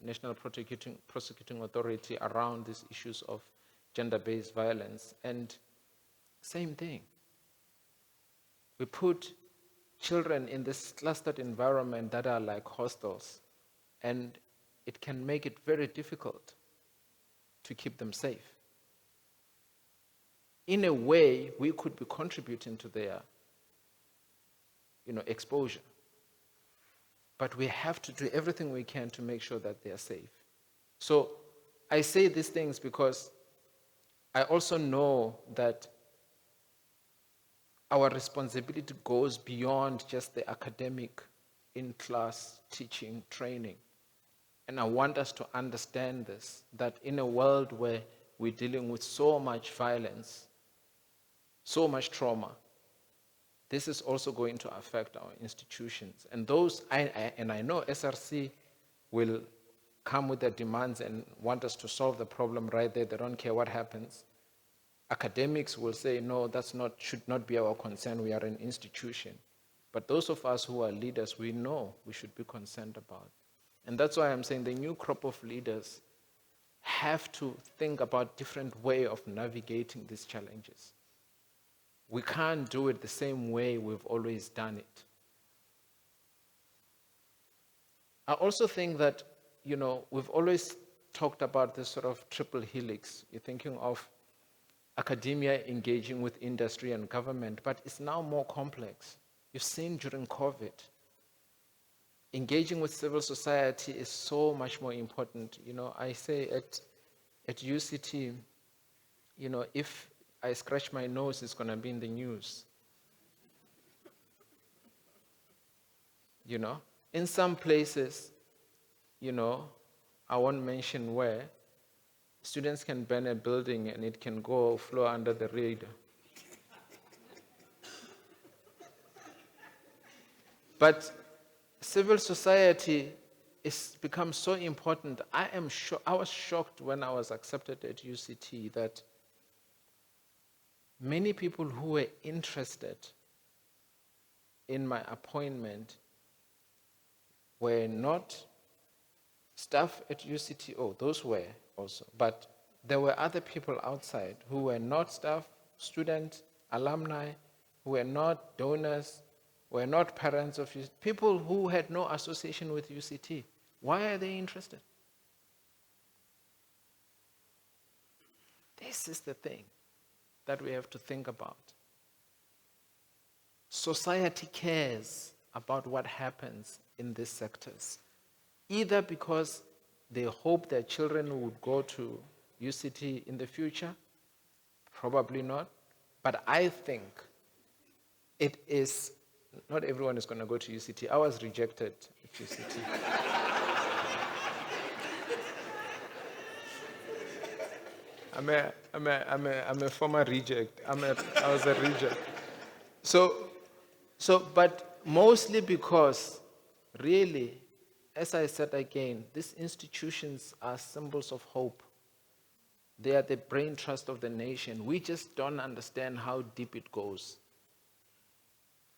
Speaker 4: National Prosecuting Authority, around these issues of gender-based violence, and same thing. We put children in this clustered environment that are like hostels, and it can make it very difficult to keep them safe. In a way, we could be contributing to their exposure. But we have to do everything we can to make sure that they are safe. So I say these things because I also know that our responsibility goes beyond just the academic in-class teaching, training. And I want us to understand this, that in a world where we're dealing with so much violence, so much trauma, this is also going to affect our institutions. And I know SRC will come with their demands and want us to solve the problem right there. They don't care what happens. Academics will say, no, should not be our concern. We are an institution. But those of us who are leaders, we know we should be concerned about. And that's why I'm saying the new crop of leaders have to think about different way of navigating these challenges. We can't do it the same way we've always done it. I also think that, we've always talked about this sort of triple helix. You're thinking of academia engaging with industry and government, but it's now more complex. You've seen during COVID, engaging with civil society is so much more important. I say at UCT, if I scratch my nose, it's going to be in the news. In some places, I won't mention where, students can burn a building and it can go flow under the radar. But civil society has become so important. I was shocked when I was accepted at UCT that many people who were interested in my appointment were not staff at UCT. Oh, those were also. But there were other people outside who were not staff, students, alumni, who were not donors, were not parents of UCT, people who had no association with UCT. Why are they interested? This is the thing that we have to think about. Society cares about what happens in these sectors, either because they hope their children would go to UCT in the future, probably not, but I think it is, not everyone is going to go to UCT. I was rejected at UCT. I'm a former reject. I was a reject. But mostly because, really, as I said again, these institutions are symbols of hope. They are the brain trust of the nation. We just don't understand how deep it goes.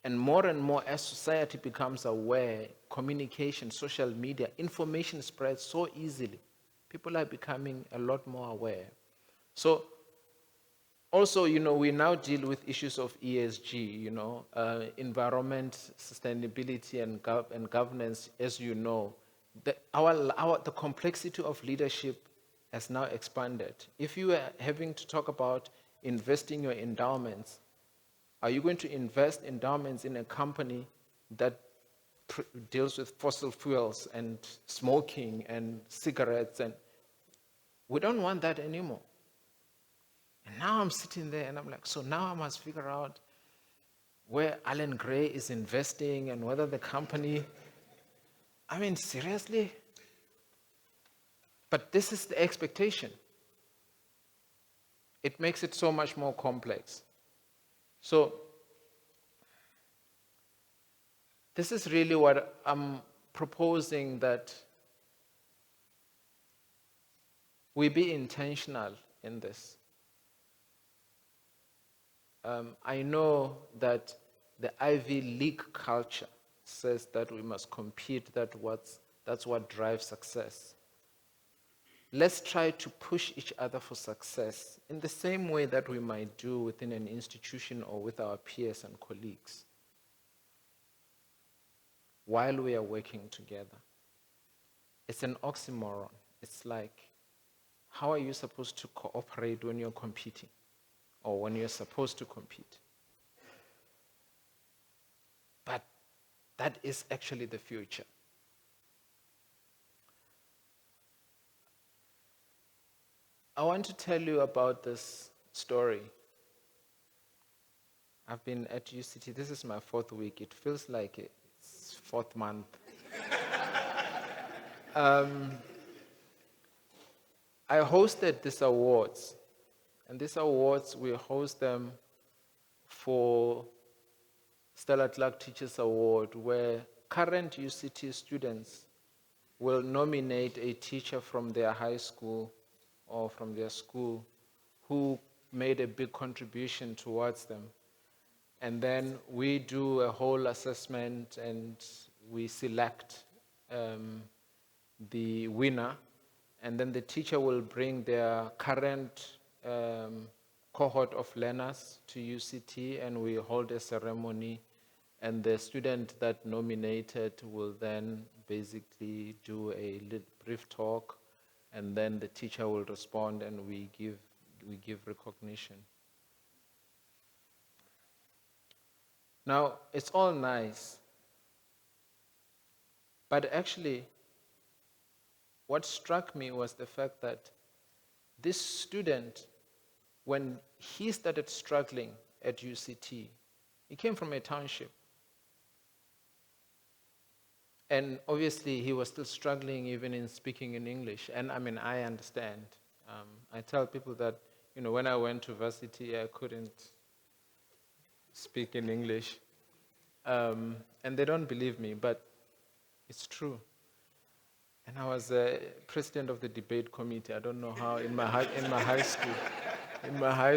Speaker 4: And more, as society becomes aware, communication, social media, information spreads so easily. People are becoming a lot more aware. So, also, we now deal with issues of ESG, environment, sustainability, and governance, as you know. The complexity of leadership has now expanded. If you are having to talk about investing your endowments, are you going to invest endowments in a company that deals with fossil fuels and smoking and cigarettes? And we don't want that anymore. And now I'm sitting there and I'm like, so now I must figure out where Alan Gray is investing and whether the company, I mean, seriously? But this is the expectation. It makes it so much more complex. So, this is really what I'm proposing, that we be intentional in this. I know that the Ivy League culture says that we must compete, that's what drives success. Let's try to push each other for success in the same way that we might do within an institution or with our peers and colleagues while we are working together. It's an oxymoron. It's like, how are you supposed to cooperate when you're competing or when you're supposed to compete? But that is actually the future. I want to tell you about this story. I've been at UCT, this is my 4th week. It feels like it's 4th month. I hosted these awards. And these awards, we host them for Stella Clark Teachers Award, where current UCT students will nominate a teacher from their high school or from their school who made a big contribution towards them. And then we do a whole assessment and we select the winner. And then the teacher will bring their current cohort of learners to UCT and we hold a ceremony. And the student that nominated will then basically do a brief talk, and then the teacher will respond and we give recognition. Now, it's all nice, but actually, what struck me was the fact that this student, when he started struggling at UCT, he came from a township. And obviously, he was still struggling even in speaking in English. And I mean, I understand. I tell people that, when I went to varsity, I couldn't speak in English. And they don't believe me, but it's true. And I was president of the debate committee. I don't know how in my high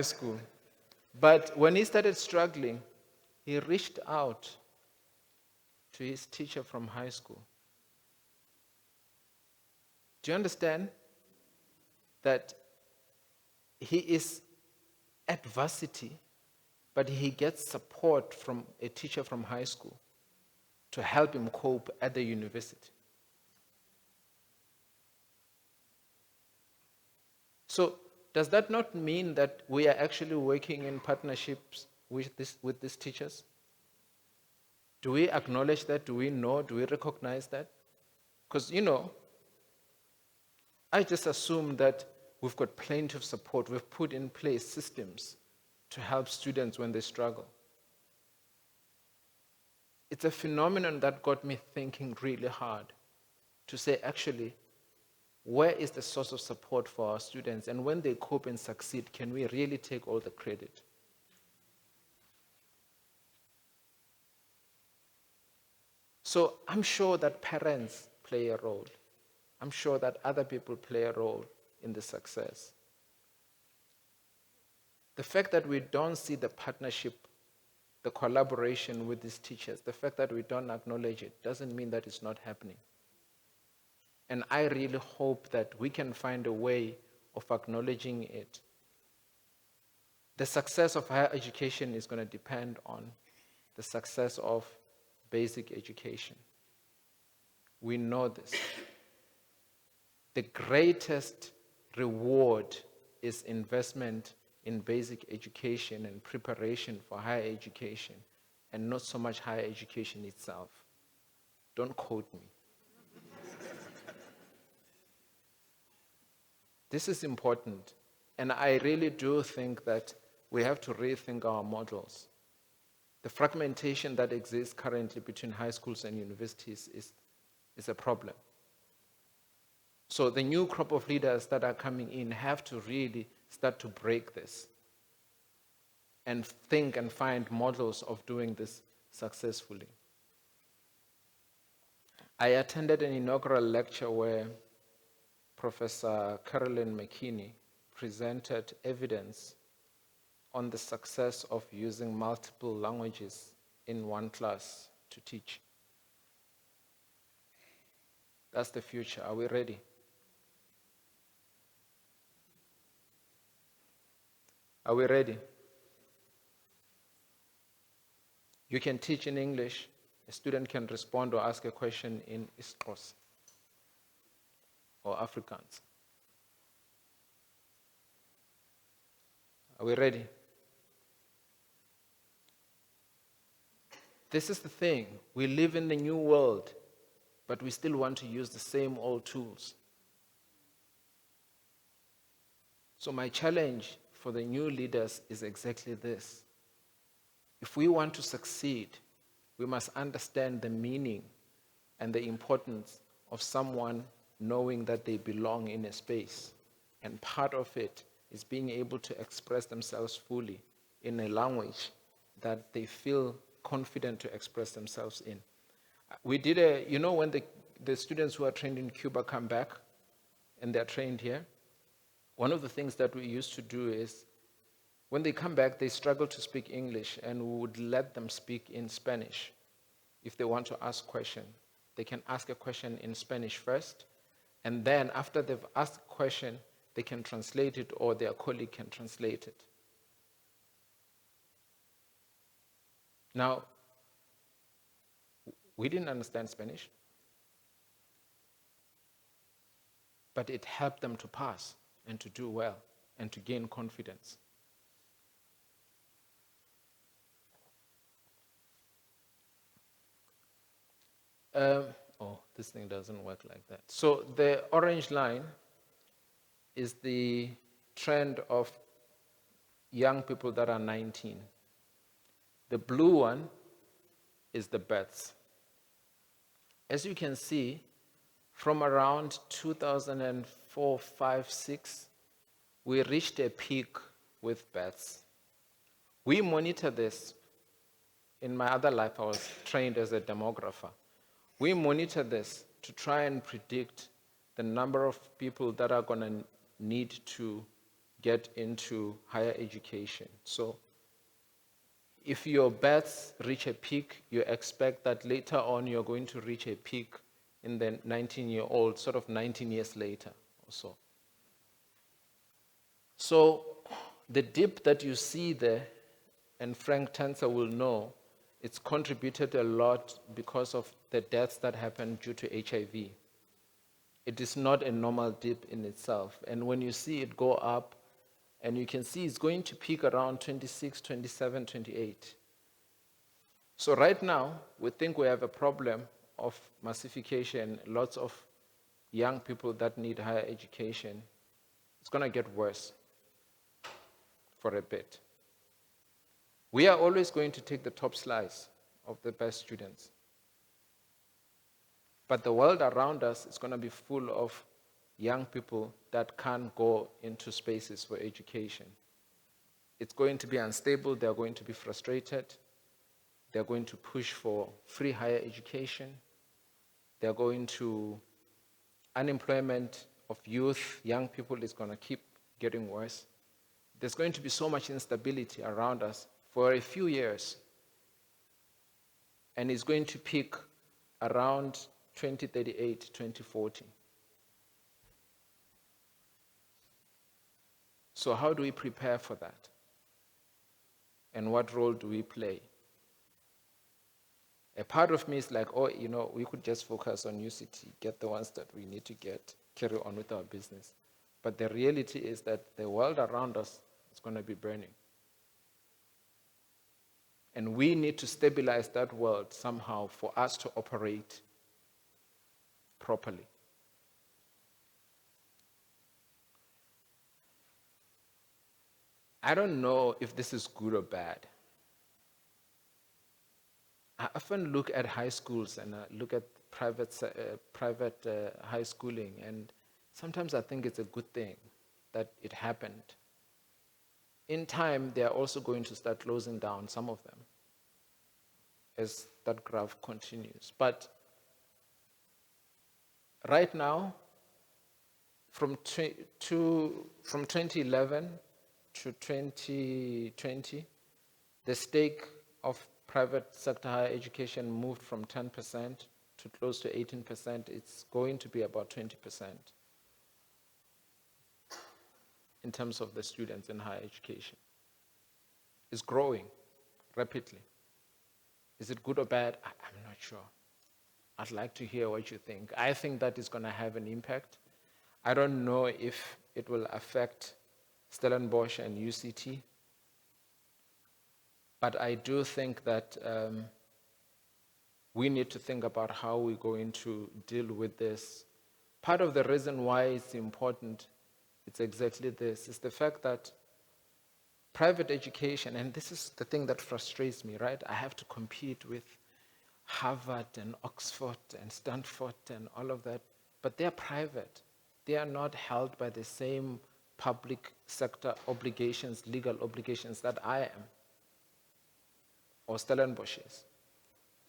Speaker 4: school. But when he started struggling, he reached out to his teacher from high school. Do you understand that he is at varsity, but he gets support from a teacher from high school to help him cope at the university? So does that not mean that we are actually working in partnerships with these teachers? Do we acknowledge that? Do we know? Do we recognize that? Because, I just assume that we've got plenty of support. We've put in place systems to help students when they struggle. It's a phenomenon that got me thinking really hard to say, actually, where is the source of support for our students? And when they cope and succeed, can we really take all the credit? So I'm sure that parents play a role. I'm sure that other people play a role in the success. The fact that we don't see the partnership, the collaboration with these teachers, the fact that we don't acknowledge it, doesn't mean that it's not happening. And I really hope that we can find a way of acknowledging it. The success of higher education is going to depend on the success of basic education. We know this. The greatest reward is investment in basic education and preparation for higher education, and not so much higher education itself. Don't quote me. This is important, and I really do think that we have to rethink our models. The fragmentation that exists currently between high schools and universities is a problem. So the new crop of leaders that are coming in have to really start to break this and think and find models of doing this successfully. I attended an inaugural lecture where Professor Carolyn McKinney presented evidence on the success of using multiple languages in one class to teach. That's the future. Are we ready? Are we ready? You can teach in English. A student can respond or ask a question in Xhosa or Afrikaans. Are we ready? This is the thing. We live in the new world, but we still want to use the same old tools. So my challenge for the new leaders is exactly this. If we want to succeed, we must understand the meaning and the importance of someone knowing that they belong in a space. And part of it is being able to express themselves fully in a language that they feel confident to express themselves in. We did when the students who are trained in Cuba come back and they're trained here, one of the things that we used to do is when they come back, they struggle to speak English, and we would let them speak in Spanish. If they want to ask a question, they can ask a question in Spanish first, and then after they've asked a question, they can translate it or their colleague can translate it. Now, we didn't understand Spanish, but it helped them to pass and to do well and to gain confidence. This thing doesn't work like that. So the orange line is the trend of young people that are 19. The blue one is the births. As you can see, from around 2004, 5, 6, we reached a peak with births. We monitor this. In my other life, I was trained as a demographer. We monitor this to try and predict the number of people that are going to need to get into higher education. So if your births reach a peak, you expect that later on you're going to reach a peak in the 19-year-old, sort of 19 years later or so. So the dip that you see there, and Frank Tanzer will know, it's contributed a lot because of the deaths that happened due to HIV. It is not a normal dip in itself. And when you see it go up, and you can see it's going to peak around 26, 27, 28. So right now, we think we have a problem of massification, lots of young people that need higher education. It's going to get worse for a bit. We are always going to take the top slice of the best students. But the world around us is going to be full of young people that can't go into spaces for education. It's going to be unstable, they're going to be frustrated, they're going to push for free higher education, they're going to, unemployment of youth, young people is going to keep getting worse. There's going to be so much instability around us for a few years, and it's going to peak around 2038, 2040. So how do we prepare for that? And what role do we play? A part of me is like, oh, we could just focus on UCT, get the ones that we need to get, carry on with our business. But the reality is that the world around us is going to be burning. And we need to stabilize that world somehow for us to operate properly. I don't know if this is good or bad. I often look at high schools and I look at private high schooling, and sometimes I think it's a good thing that it happened. In time, they are also going to start closing down some of them as that graph continues. But right now, from 2011 to 2020, the stake of private sector higher education moved from 10% to close to 18%. It's going to be about 20% in terms of the students in higher education. It's growing rapidly. Is it good or bad? I'm not sure. I'd like to hear what you think. I think that is going to have an impact. I don't know if it will affect Stellenbosch and UCT, but I do think that we need to think about how we're going to deal with this. Part of the reason why it's important, it's exactly this, is the fact that private education, and this is the thing that frustrates me, right? I have to compete with Harvard and Oxford and Stanford and all of that, but they're private. They are not held by the same public sector obligations, legal obligations that I am, or Stellenbosch is.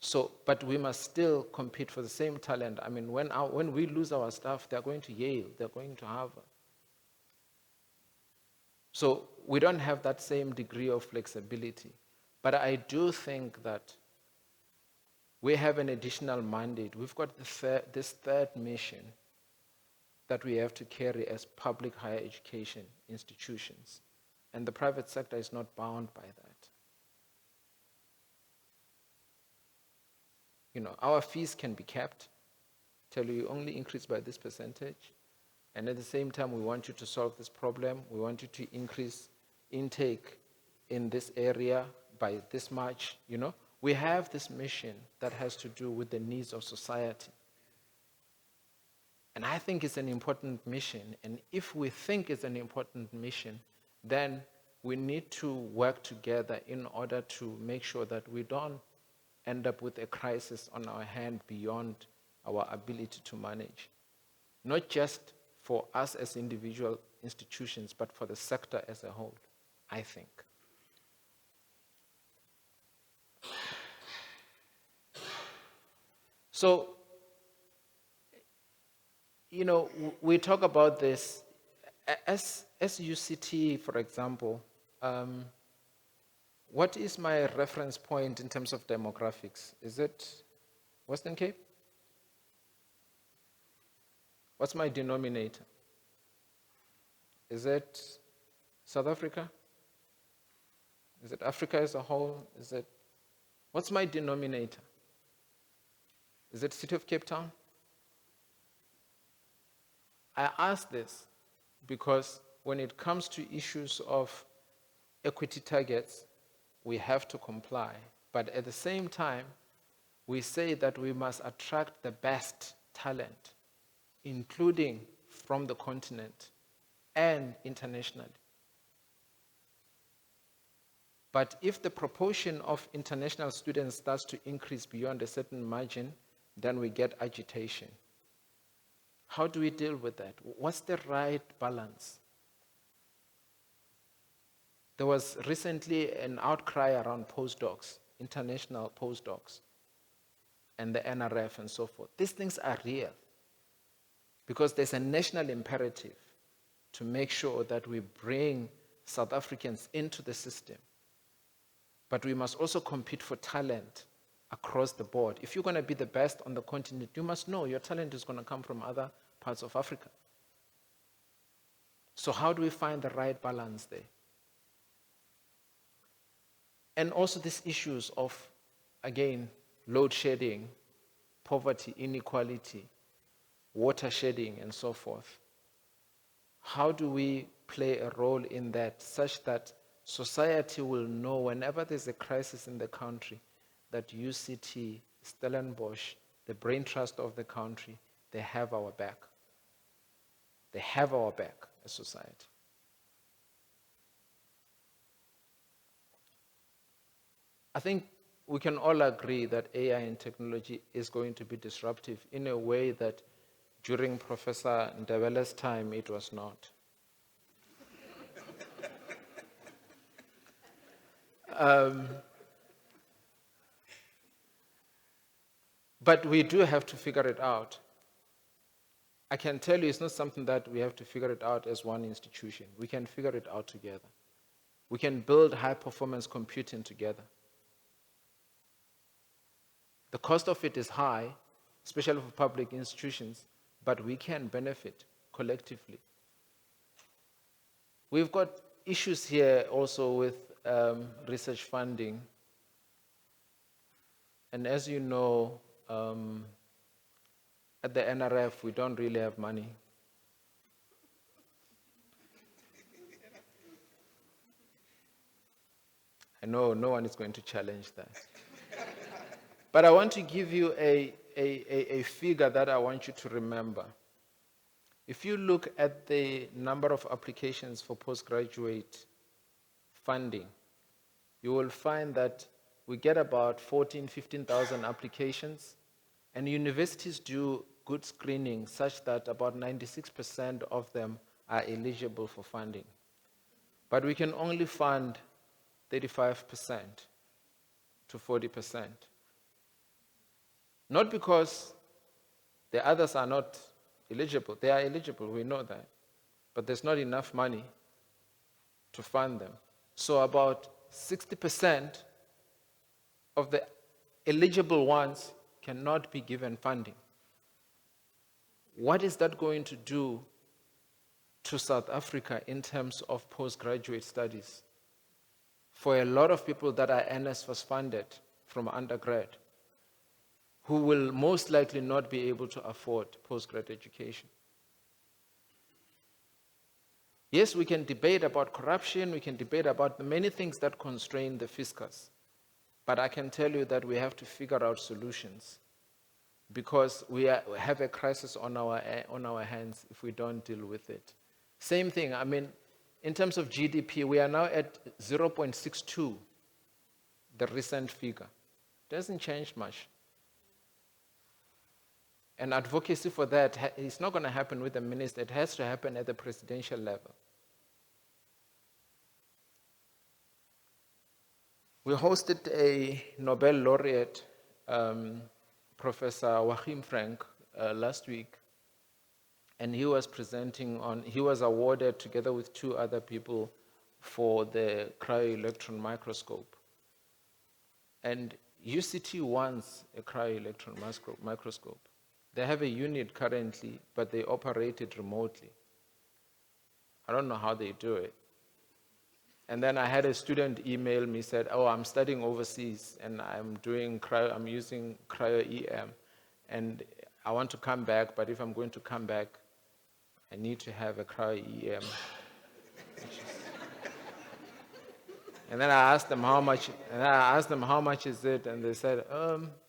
Speaker 4: So, but we must still compete for the same talent. I mean, when we lose our staff, they're going to Yale, they're going to Harvard. So we don't have that same degree of flexibility. But I do think that we have an additional mandate. We've got this third mission that we have to carry as public higher education institutions. And the private sector is not bound by that. Our fees can be capped, tell you only increase by this percentage, and at the same time we want you to solve this problem, we want you to increase intake in this area by this much, We have this mission that has to do with the needs of society. And I think it's an important mission, and if we think it's an important mission, then we need to work together in order to make sure that we don't end up with a crisis on our hand beyond our ability to manage. Not just for us as individual institutions, but for the sector as a whole, I think. So, we talk about this, as UCT, for example, What is my reference point in terms of demographics? Is it Western Cape? What's my denominator? Is it South Africa? Is it Africa as a whole? What's my denominator? Is it City of Cape Town? I ask this because when it comes to issues of equity targets, we have to comply. But at the same time, we say that we must attract the best talent, including from the continent and internationally. But if the proportion of international students starts to increase beyond a certain margin, then we get agitation. How do we deal with that? What's the right balance? There was recently an outcry around postdocs, international postdocs, and the NRF and so forth. These things are real because there's a national imperative to make sure that we bring South Africans into the system. But we must also compete for talent across the board. If you're going to be the best on the continent, you must know your talent is going to come from other parts of Africa. So how do we find the right balance there? And also these issues of, again, load shedding, poverty, inequality, water shedding, and so forth. How do we play a role in that such that society will know whenever there's a crisis in the country that UCT, Stellenbosch, the brain trust of the country, they have our back. They have our back as society. I think we can all agree that AI and technology is going to be disruptive in a way that during Professor De Villiers' time it was not. But we do have to figure it out. I can tell you it's not something that we have to figure it out as one institution. We can figure it out together. We can build high-performance computing together. The cost of it is high, especially for public institutions, but we can benefit collectively. We've got issues here also with research funding. And as you know, at the NRF, we don't really have money. I know no one is going to challenge that. But I want to give you a figure that I want you to remember. If you look at the number of applications for postgraduate funding, you will find that we get about 14,000, 15,000 applications, and universities do good screening such that about 96% of them are eligible for funding. But we can only fund 35% to 40%. Not because the others are not eligible. They are eligible, we know that. But there's not enough money to fund them. So about 60% of the eligible ones cannot be given funding. What is that going to do to South Africa in terms of postgraduate studies? For a lot of people that are NSFAS funded from undergrad, who will most likely not be able to afford postgrad education. Yes, we can debate about corruption, we can debate about many things that constrain the fiscus, but I can tell you that we have to figure out solutions because we have a crisis on our hands if we don't deal with it. Same thing, I mean, in terms of GDP, we are now at 0.62, the recent figure. Doesn't change much. And advocacy for that is not going to happen with the minister. It has to happen at the presidential level. We hosted a Nobel laureate, Professor Wim Frank, last week, and he was he was awarded together with two other people for the cryo-electron microscope. And UCT wants a cryo-electron microscope. They have a unit currently, but they operate it remotely. I don't know how they do it. And then I had a student email me, said, oh, I'm studying overseas and I'm using cryo-EM. And I want to come back, but if I'm going to come back, I need to have a cryo-EM. And then I asked them how much, is it? And they said,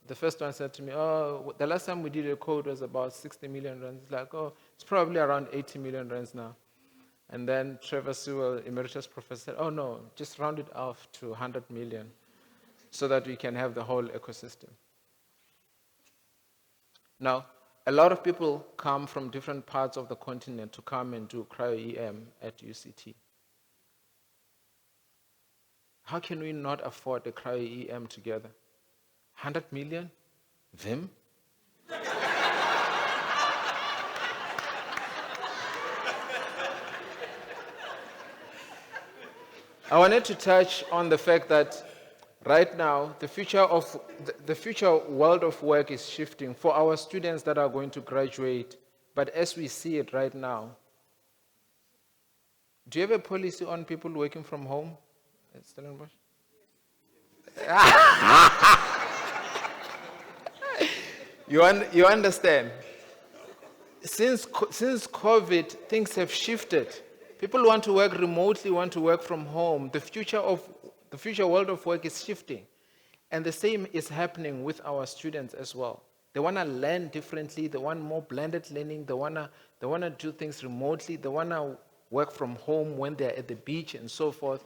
Speaker 4: the first one said to me, oh, the last time we did a code was about 60 million rands. It's like, oh, it's probably around 80 million rands now. And then Trevor Sewell, emeritus professor, said, oh no, just round it off to 100 million so that we can have the whole ecosystem. Now, a lot of people come from different parts of the continent to come and do cryo-EM at UCT. How can we not afford a cryo-EM together? 100 million? Vim? I wanted to touch on the fact that right now, the future world of work is shifting for our students that are going to graduate. But as we see it right now, do you have a policy on people working from home at Stellenbosch? You understand? Since COVID, things have shifted. People want to work remotely, want to work from home. The future world of work is shifting. And the same is happening with our students as well. They want to learn differently. They want more blended learning. They want to do things remotely. They want to work from home when they're at the beach and so forth.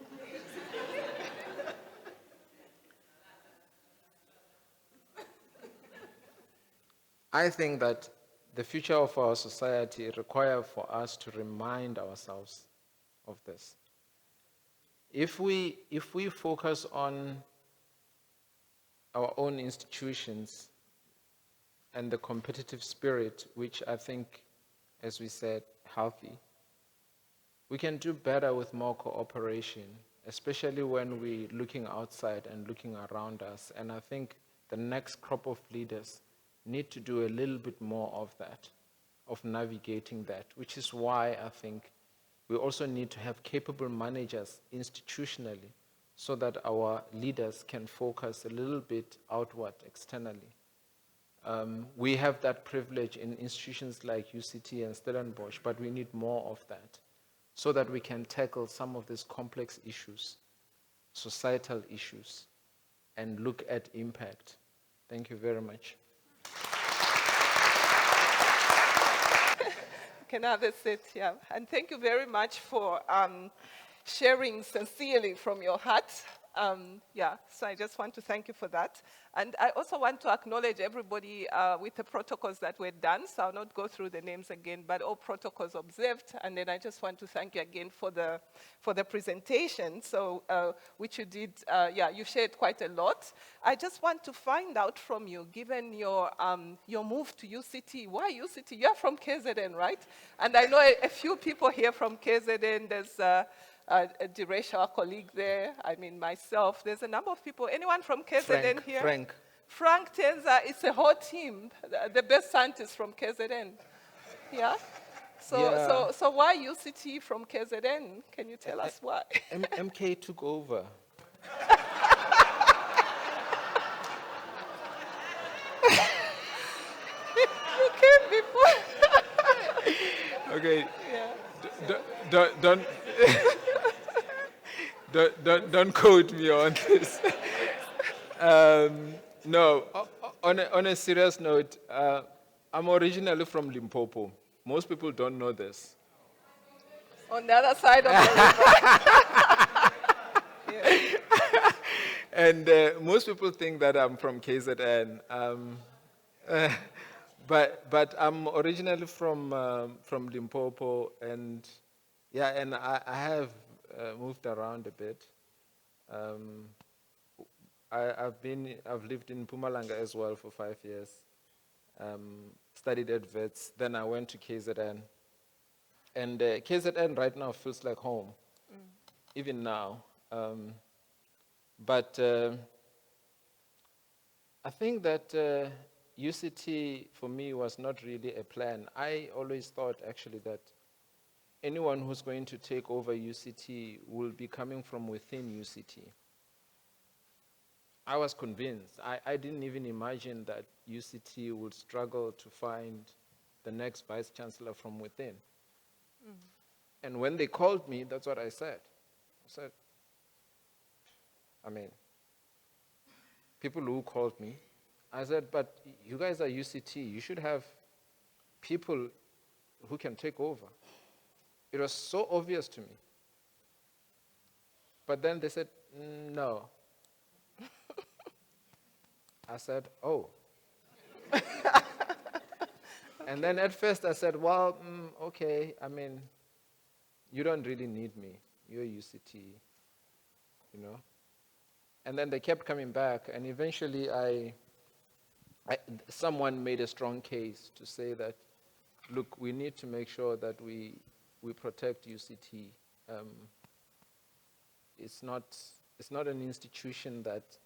Speaker 4: I think that the future of our society requires for us to remind ourselves of this. If we focus on our own institutions and the competitive spirit, which I think, as we said, healthy, we can do better with more cooperation, especially when we're looking outside and looking around us. And I think the next crop of leaders need to do a little bit more of that, of navigating that, which is why I think we also need to have capable managers institutionally so that our leaders can focus a little bit outward, externally. We have that privilege in institutions like UCT and Stellenbosch, but we need more of that so that we can tackle some of these complex issues, societal issues, and look at impact. Thank you very much.
Speaker 5: Can I have a seat? Yeah. And thank you very much for sharing sincerely from your heart. So I just want to thank you for that. And I also want to acknowledge everybody with the protocols that were done. So I'll not go through the names again, but all protocols observed. And then I just want to thank you again for the presentation. So which you did, you shared quite a lot. I just want to find out from you, given your move to UCT, why UCT? You're from KZN, right? And I know a few people here from KZN. There's Diresh, our colleague there, I mean myself. There's a number of people. Anyone from KZN here? Frank Tenza, it's a whole team, the best scientists from KZN. Yeah? So why UCT from KZN? Can you tell us why?
Speaker 4: MK took over.
Speaker 5: You came before.
Speaker 4: Okay. Yeah. Don't quote me on this. No, on a serious note, I'm originally from Limpopo. Most people don't know this.
Speaker 5: On the other side of the river. Yeah.
Speaker 4: And most people think that I'm from KZN. But I'm originally from Limpopo, and I have moved around a bit. I've lived in Mpumalanga as well for 5 years. Studied at Wits, then I went to KZN. And KZN right now feels like home, even now. But I think that UCT for me was not really a plan. I always thought actually that anyone who's going to take over UCT will be coming from within UCT. I was convinced. I didn't even imagine that UCT would struggle to find the next Vice Chancellor from within. And when they called me, that's what I said. I said, I mean, people who called me, I said, but you guys are UCT. You should have people who can take over. It was so obvious to me. But then they said, no. I said, oh. And then at first I said, well, okay, I mean, you don't really need me. You're UCT, you know. And then they kept coming back, and eventually someone made a strong case to say that, look, we need to make sure that we protect UCT. It's not an institution that,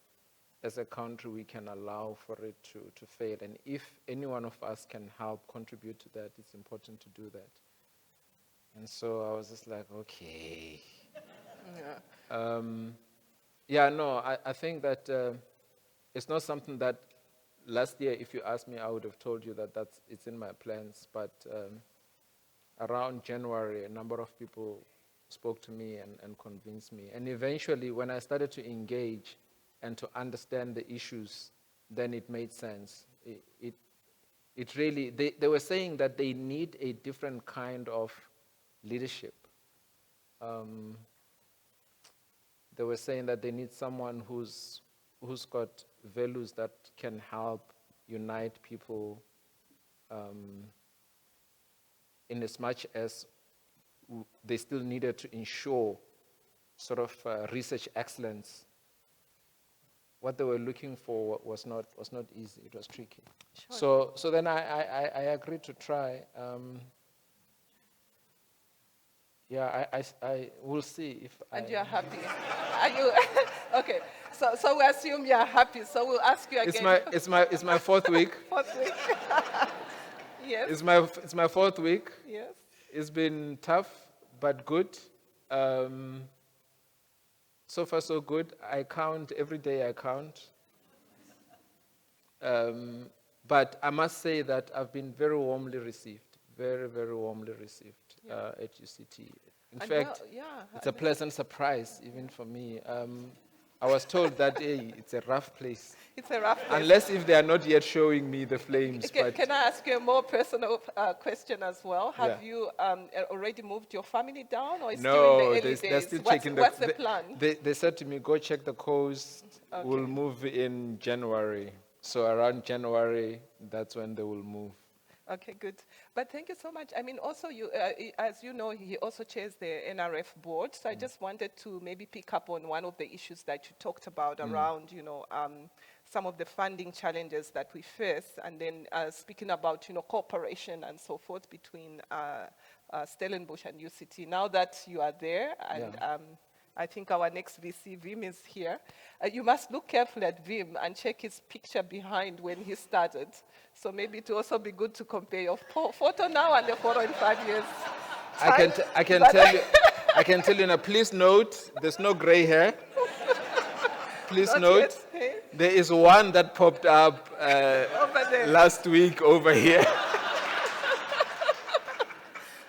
Speaker 4: as a country, we can allow for it to fail. And if any one of us can help contribute to that, it's important to do that. And so I was just like, okay. I think that it's not something that last year, if you asked me, I would have told you that it's in my plans. But around January, a number of people spoke to me and convinced me. And eventually, when I started to engage and to understand the issues, then it made sense. It really, they were saying that they need a different kind of leadership. They were saying that they need someone who's got values that can help unite people, in as much as they still needed to ensure sort of research excellence. What they were looking for was not easy. It was tricky. Sure. So then I agreed to try. I will see if
Speaker 5: And you're happy. Are you okay? So we assume you're happy. So we'll ask you again.
Speaker 4: It's my fourth week.
Speaker 5: Fourth week. Yes.
Speaker 4: It's my fourth week.
Speaker 5: Yes.
Speaker 4: It's been tough but good. So far so good. I count every day. I count. But I must say that I've been very warmly received. Very, very warmly received at UCT. In fact, it's a pleasant surprise even for me. I was told that it's a rough place.
Speaker 5: It's a rough place.
Speaker 4: Unless if they are not yet showing me the flames.
Speaker 5: Can I ask you a more personal question as well? Have you already moved your family down, or is still in the early days?
Speaker 4: They're still checking
Speaker 5: what's the plan?
Speaker 4: They said to me, go check the coast. Okay. We'll move in January. So around January, that's when they will move.
Speaker 5: Okay, good. But thank you so much. I mean, also, you, as you know, he also chairs the NRF board. So I just wanted to maybe pick up on one of the issues that you talked about around, some of the funding challenges that we face, and then speaking about, cooperation and so forth between Stellenbosch and UCT. Now that you are there, and I think our next VC, Wim, is here. You must look carefully at Wim and check his picture behind when he started. So maybe it will also be good to compare your photo now and the photo in 5 years' time.
Speaker 4: I can tell you now, please note, there's no gray hair. Please note, there is one that popped up last week over here.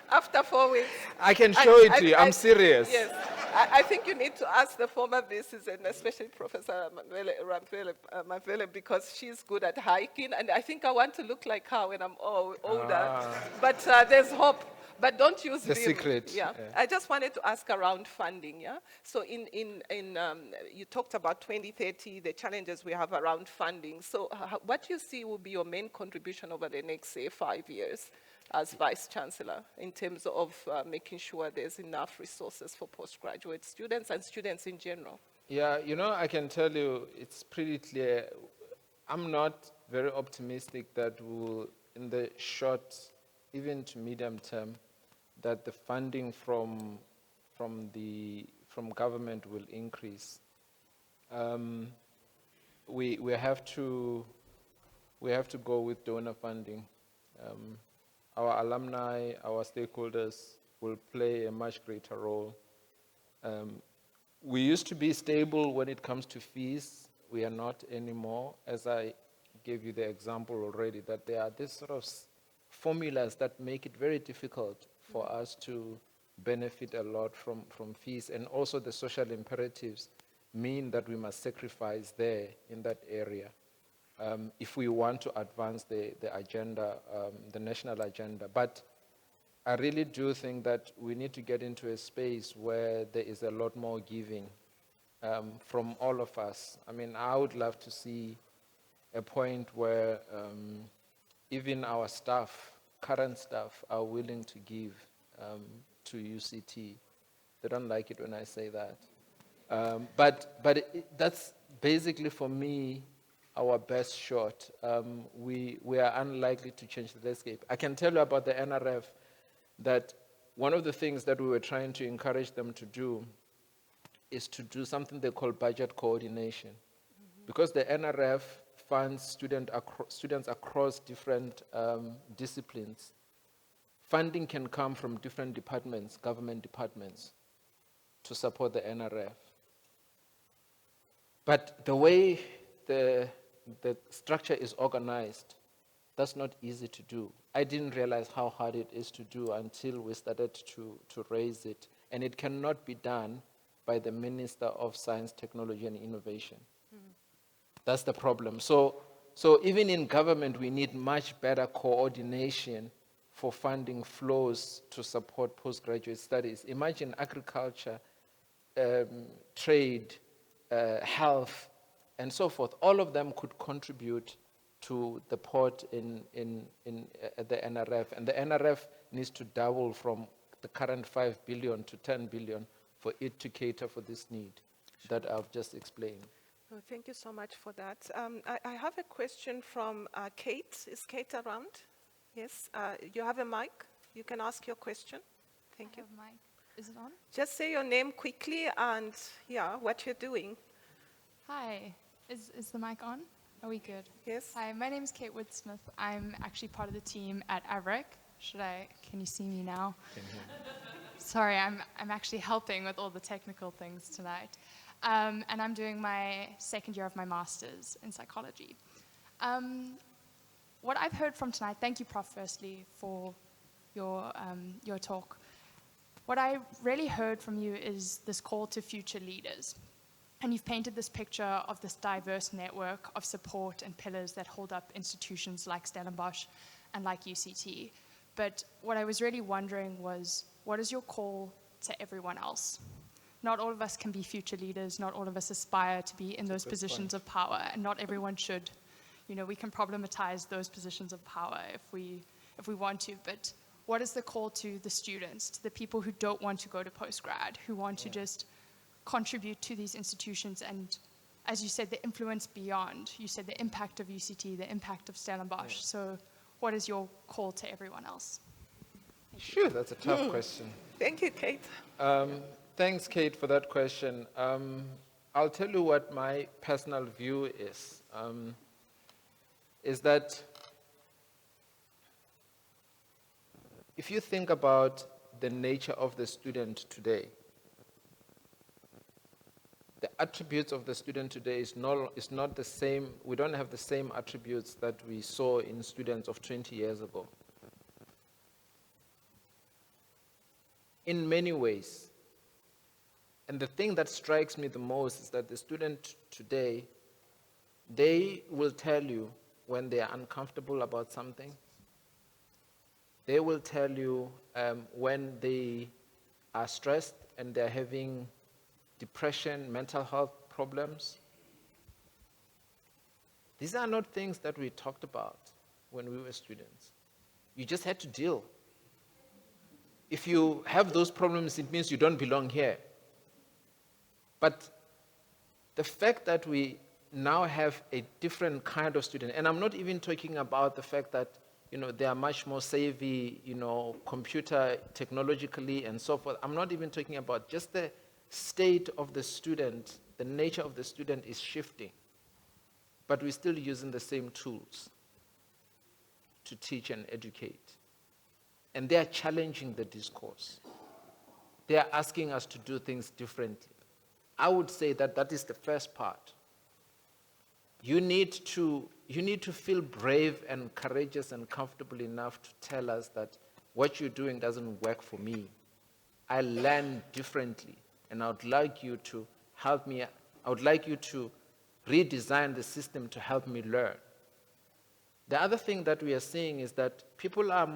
Speaker 5: After 4 weeks.
Speaker 4: I can show it to you, I'm serious.
Speaker 5: Yes. I think you need to ask the former VCs, and especially Professor Mavele, because she's good at hiking, and I think I want to look like her when I'm older. But there's hope. But don't use
Speaker 4: the
Speaker 5: Vim.
Speaker 4: secret.
Speaker 5: Yeah. I just wanted to ask around funding. Yeah. So you talked about 2030, the challenges we have around funding. So what do you see will be your main contribution over the next, say, 5 years as Vice Chancellor in terms of making sure there's enough resources for postgraduate students and students in general?
Speaker 4: Yeah, I can tell you it's pretty clear. I'm not very optimistic that we'll, in the short, even to medium term, that the funding from government will increase. we have to go with donor funding. Our alumni, our stakeholders will play a much greater role. We used to be stable when it comes to fees. We are not anymore. As I gave you the example already, that there are these sort of formulas that make it very difficult for us to benefit a lot from fees, and also the social imperatives mean that we must sacrifice there in that area if we want to advance the agenda, the national agenda. But I really do think that we need to get into a space where there is a lot more giving from all of us. I mean, I would love to see a point where even our staff, current staff, are willing to give to UCT. They don't like it when I say that. But that's basically, for me, our best shot. We are unlikely to change the landscape. I can tell you about the NRF that one of the things that we were trying to encourage them to do is to do something they call budget coordination. Because the NRF funds students across different disciplines, funding can come from different departments, government departments, to support the NRF. But the way the structure is organized, that's not easy to do. I didn't realize how hard it is to do until we started to raise it. And it cannot be done by the Minister of Science, Technology and Innovation. That's the problem. So even in government, we need much better coordination for funding flows to support postgraduate studies. Imagine agriculture, trade, health, and so forth. All of them could contribute to the pot in the NRF. And the NRF needs to double from the current 5 billion to 10 billion for it to cater for this need that I've just explained.
Speaker 5: Oh, thank you so much for that. I have a question from Kate. Is Kate around? Yes. You have a mic. You can ask your question. Thank you.
Speaker 6: I have a mic. Is it on?
Speaker 5: Just say your name quickly and, yeah, what you're doing.
Speaker 6: Hi. Is the mic on? Are we good?
Speaker 5: Yes.
Speaker 6: Hi, my name is Kate Woodsmith. I'm actually part of the team at AVREC. Can you see me now? Sorry, I'm actually helping with all the technical things tonight. And I'm doing my second year of my master's in psychology. What I've heard from tonight, thank you, Prof, firstly, for your talk. What I really heard from you is this call to future leaders. And you've painted this picture of this diverse network of support and pillars that hold up institutions like Stellenbosch and like UCT. But what I was really wondering was, what is your call to everyone else? Not all of us can be future leaders. Not all of us aspire to be in those positions of power, and not everyone should. You know, we can problematize those positions of power if we want to, but what is the call to the students, to the people who don't want to go to postgrad, who want to just contribute to these institutions and, as you said, the influence beyond. You said the impact of UCT, the impact of Stellenbosch. So what is your call to everyone else?
Speaker 4: Sure, that's a tough question.
Speaker 5: Thank you, Kate.
Speaker 4: Thanks, Kate, for that question. I'll tell you what my personal view is that if you think about the nature of the student today, the attributes of the student today is not the same. We don't have the same attributes that we saw in students of 20 years ago. In many ways. And the thing that strikes me the most is that the student today, they will tell you when they are uncomfortable about something. They will tell you when they are stressed and they're having depression, mental health problems. These are not things that we talked about when we were students. You just had to deal. If you have those problems, it means you don't belong here. But the fact that we now have a different kind of student, and I'm not even talking about the fact that they are much more savvy, computer technologically and so forth. I'm not even talking about just the state of the student, the nature of the student is shifting. but we're still using the same tools to teach and educate. And they are challenging the discourse. They are asking us to do things differently. I would say that that is the first part. You need to feel brave and courageous and comfortable enough to tell us that what you're doing doesn't work for me. I learn differently, and I would like you to help me. I would like you to redesign the system to help me learn. The other thing that we are seeing is that people are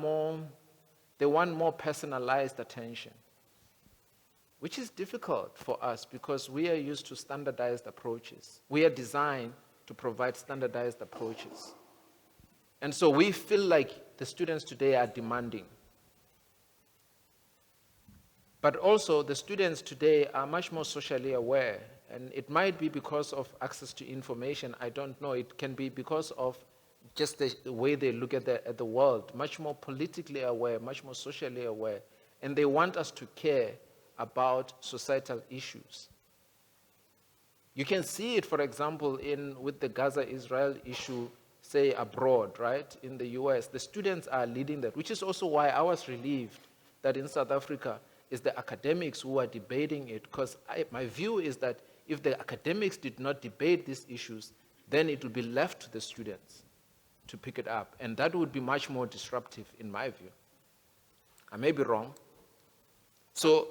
Speaker 4: they want more personalized attention, which is difficult for us because we are used to standardized approaches. We are designed to provide standardized approaches. And so we feel like the students today are demanding. But also the students today are much more socially aware, and it might be because of access to information, I don't know. It can be because of just the way they look at the world, much more politically aware, much more socially aware, and they want us to care about societal issues. You can see it, for example, with the Gaza-Israel issue, say abroad, right, in the US. The students are leading that, which is also why I was relieved that in South Africa, it's the academics who are debating it, because my view is that if the academics did not debate these issues, then it would be left to the students to pick it up, and that would be much more disruptive in my view. I may be wrong. So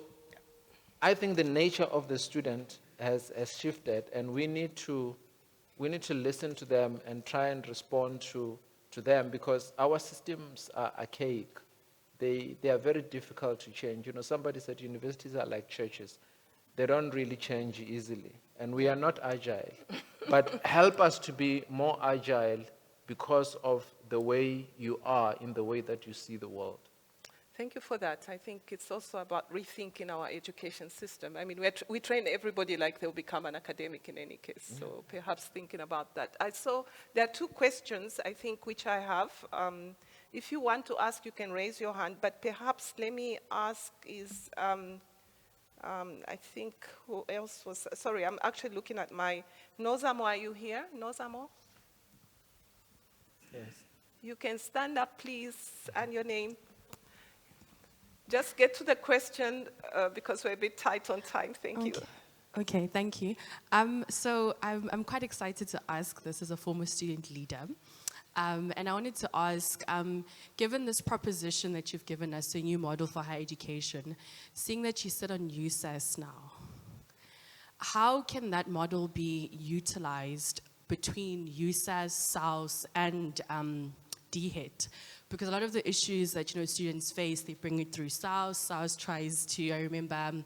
Speaker 4: I think the nature of the student has shifted, and we need to listen to them and try and respond to them, because our systems are archaic. They are very difficult to change. You know, somebody said universities are like churches. They don't really change easily, and we are not agile. But help us to be more agile because of the way you are, in the way that you see the world.
Speaker 5: Thank you for that. I think it's also about rethinking our education system. I mean, we train everybody like they'll become an academic in any case, so perhaps thinking about that. So there are two questions, I think, which I have. If you want to ask, you can raise your hand, but perhaps let me ask is, I think, who else was, sorry, I'm actually looking at my, Nozamo, are you here? Nozamo?
Speaker 4: Yes.
Speaker 5: You can stand up, please, and your name. Just get to the question because we're a bit tight on time. Thank you.
Speaker 7: Okay, thank you. So I'm quite excited to ask this as a former student leader. And I wanted to ask, given this proposition that you've given us, a new model for higher education, seeing that you sit on USAS now, how can that model be utilized between USAS, SAUS, and DHET? Because a lot of the issues that students face, they bring it through SAUS. SAUS tries to, I remember,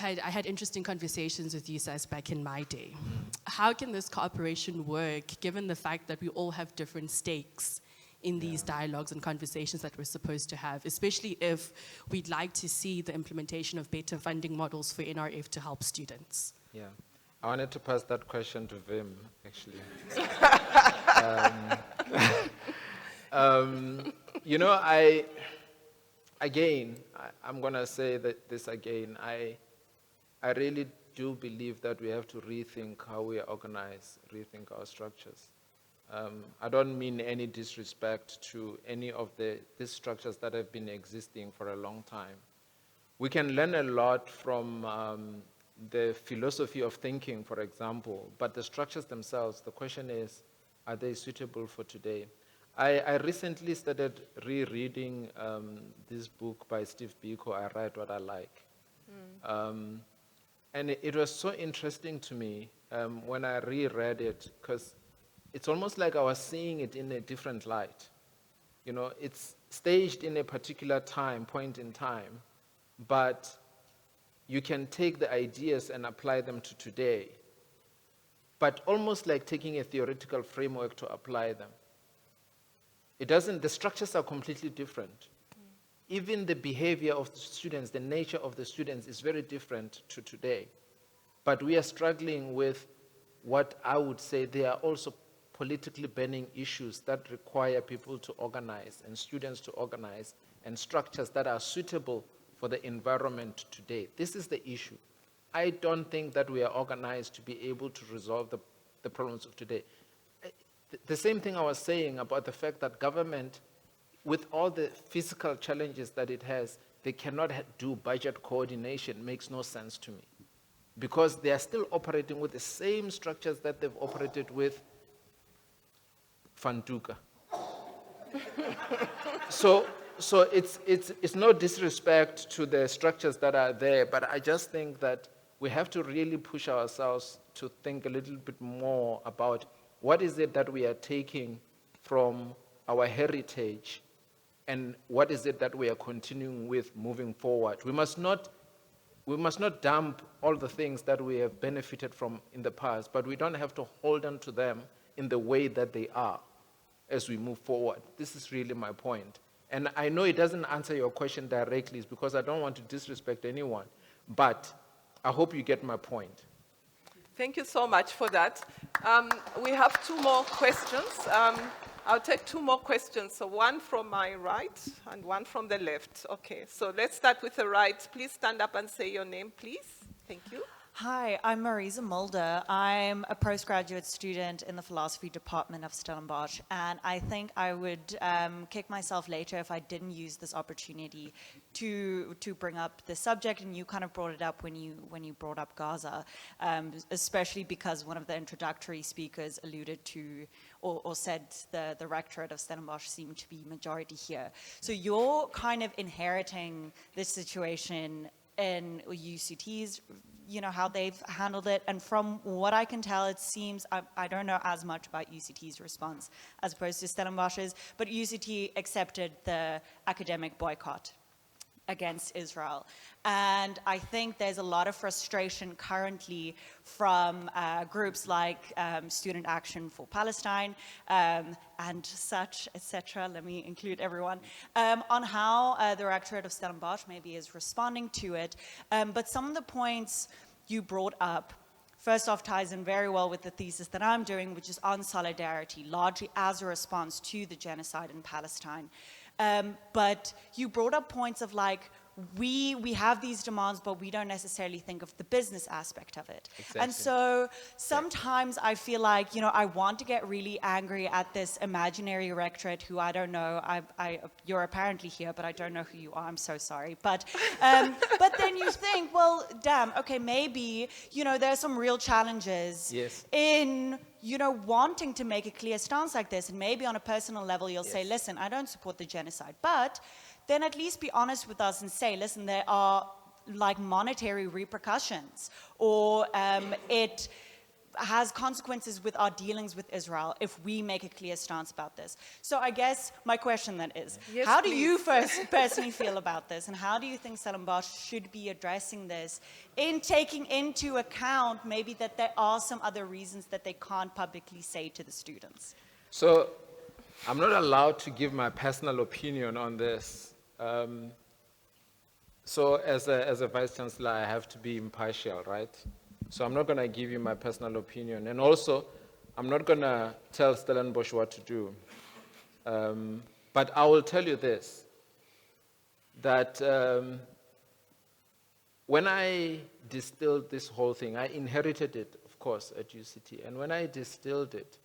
Speaker 7: I had interesting conversations with USAS back in my day. How can this cooperation work, given the fact that we all have different stakes in these dialogues and conversations that we're supposed to have, especially if we'd like to see the implementation of better funding models for NRF to help students?
Speaker 4: Yeah. I wanted to pass that question to Wim, actually. I'm going to say this again. I really do believe that we have to rethink how we organize, rethink our structures. I don't mean any disrespect to any of these structures that have been existing for a long time. We can learn a lot from the philosophy of thinking, for example, but the structures themselves, the question is, are they suitable for today? I recently started rereading this book by Steve Biko, I Write What I Like. And it was so interesting to me when I reread it, because it's almost like I was seeing it in a different light. You know, it's staged in a particular point in time, but you can take the ideas and apply them to today, but almost like taking a theoretical framework to apply them. The structures are completely different. Even the behavior of the students, the nature of the students is very different to today. But we are struggling with what I would say they are also politically burning issues that require people to organize and students to organize, and structures that are suitable for the environment today. This is the issue. I don't think that we are organized to be able to resolve the problems of today. the same thing I was saying about the fact that government, with all the physical challenges that it has, they cannot do budget coordination, makes no sense to me. Because they are still operating with the same structures that they've operated with Fantuka. So it's no disrespect to the structures that are there, but I just think that we have to really push ourselves to think a little bit more about what is it that we are taking from our heritage and what is it that we are continuing with moving forward. We must not dump all the things that we have benefited from in the past, but we don't have to hold on to them in the way that they are as we move forward. This is really my point. And I know it doesn't answer your question directly because I don't want to disrespect anyone, but I hope you get my point.
Speaker 5: Thank you so much for that. We have 2 more questions. I'll take 2 more questions. So one from my right and one from the left. Okay, so let's start with the right. Please stand up and say your name, please. Thank you.
Speaker 8: Hi, I'm Marisa Mulder. I'm a postgraduate student in the philosophy department of Stellenbosch, and I think I would kick myself later if I didn't use this opportunity to bring up the subject, and you kind of brought it up when you brought up Gaza, especially because one of the introductory speakers alluded to or said the rectorate of Stellenbosch seemed to be majority here. So you're kind of inheriting this situation in UCT's, you know, how they've handled it. And from what I can tell, it seems, I don't know as much about UCT's response as opposed to Stellenbosch's, but UCT accepted the academic boycott against Israel. And I think there's a lot of frustration currently from groups like Student Action for Palestine and such, etc., let me include everyone, on how the Rectorate of Stellenbosch maybe is responding to it. But some of the points you brought up, first off, ties in very well with the thesis that I'm doing, which is on solidarity, largely as a response to the genocide in Palestine. But you brought up points of like, we have these demands, but we don't necessarily think of the business aspect of it. Exactly. And so sometimes I feel like, you know, I want to get really angry at this imaginary rectorate who I don't know. You're apparently here, but I don't know who you are. I'm so sorry. But then you think, well, damn, okay, maybe, you know, there's some real challenges in, you know, wanting to make a clear stance like this. And maybe on a personal level, you'll say, listen, I don't support the genocide. But then at least be honest with us and say, listen, there are like monetary repercussions, or it has consequences with our dealings with Israel if we make a clear stance about this. So I guess my question then is, how do you personally feel about this, and how do you think Stellenbosch should be addressing this in taking into account maybe that there are some other reasons that they can't publicly say to the students?
Speaker 4: So I'm not allowed to give my personal opinion on this. So as a Vice Chancellor, I have to be impartial, right? So I'm not going to give you my personal opinion. And also, I'm not going to tell Stellenbosch what to do. But I will tell you this, that when I distilled this whole thing, I inherited it, of course, at UCT. And when I distilled it,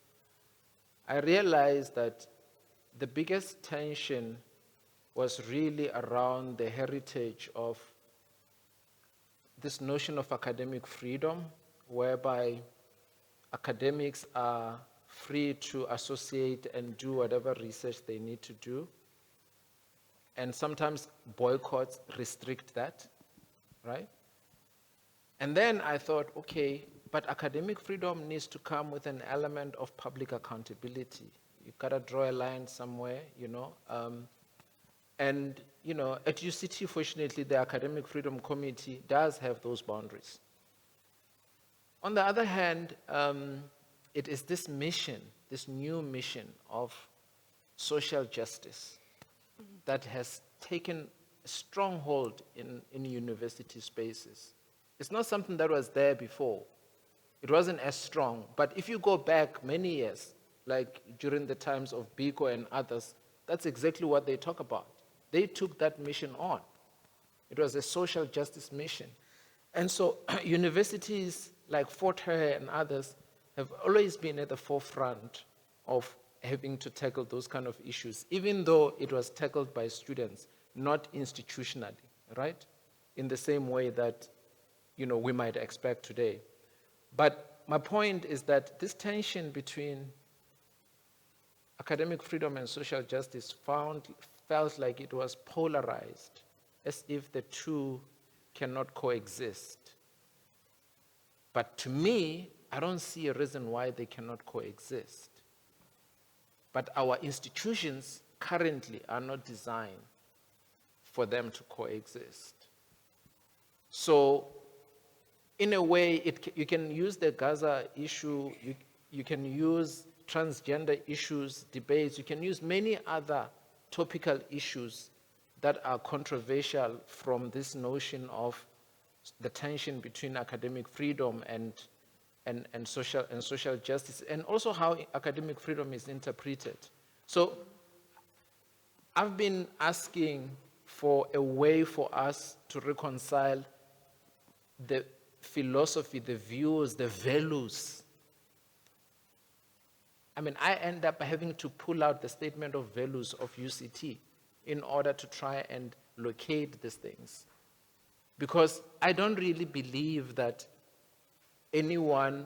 Speaker 4: I realized that the biggest tension was really around the heritage of this notion of academic freedom, whereby academics are free to associate and do whatever research they need to do. And sometimes boycotts restrict that, right? And then I thought, okay, but academic freedom needs to come with an element of public accountability. You've got to draw a line somewhere, you know. And, you know, at UCT, fortunately, the Academic Freedom Committee does have those boundaries. On the other hand, it is this mission, this new mission of social justice that has taken a strong hold in university spaces. It's not something that was there before. It wasn't as strong. But if you go back many years, like during the times of Biko and others, that's exactly what they talk about. They took that mission on. It was a social justice mission. And so universities like Fort Hare and others have always been at the forefront of having to tackle those kind of issues, even though it was tackled by students, not institutionally, right? In the same way that, we might expect today. But my point is that this tension between academic freedom and social justice felt like it was polarized, as if the two cannot coexist. But to me, I don't see a reason why they cannot coexist. But our institutions currently are not designed for them to coexist. So, in a way, you can use the Gaza issue, you can use transgender issues, debates, you can use many other topical issues that are controversial from this notion of the tension between academic freedom and social justice, and also how academic freedom is interpreted. So I've been asking for a way for us to reconcile the philosophy, the views, the values. I mean, I end up having to pull out the statement of values of UCT in order to try and locate these things. Because I don't really believe that anyone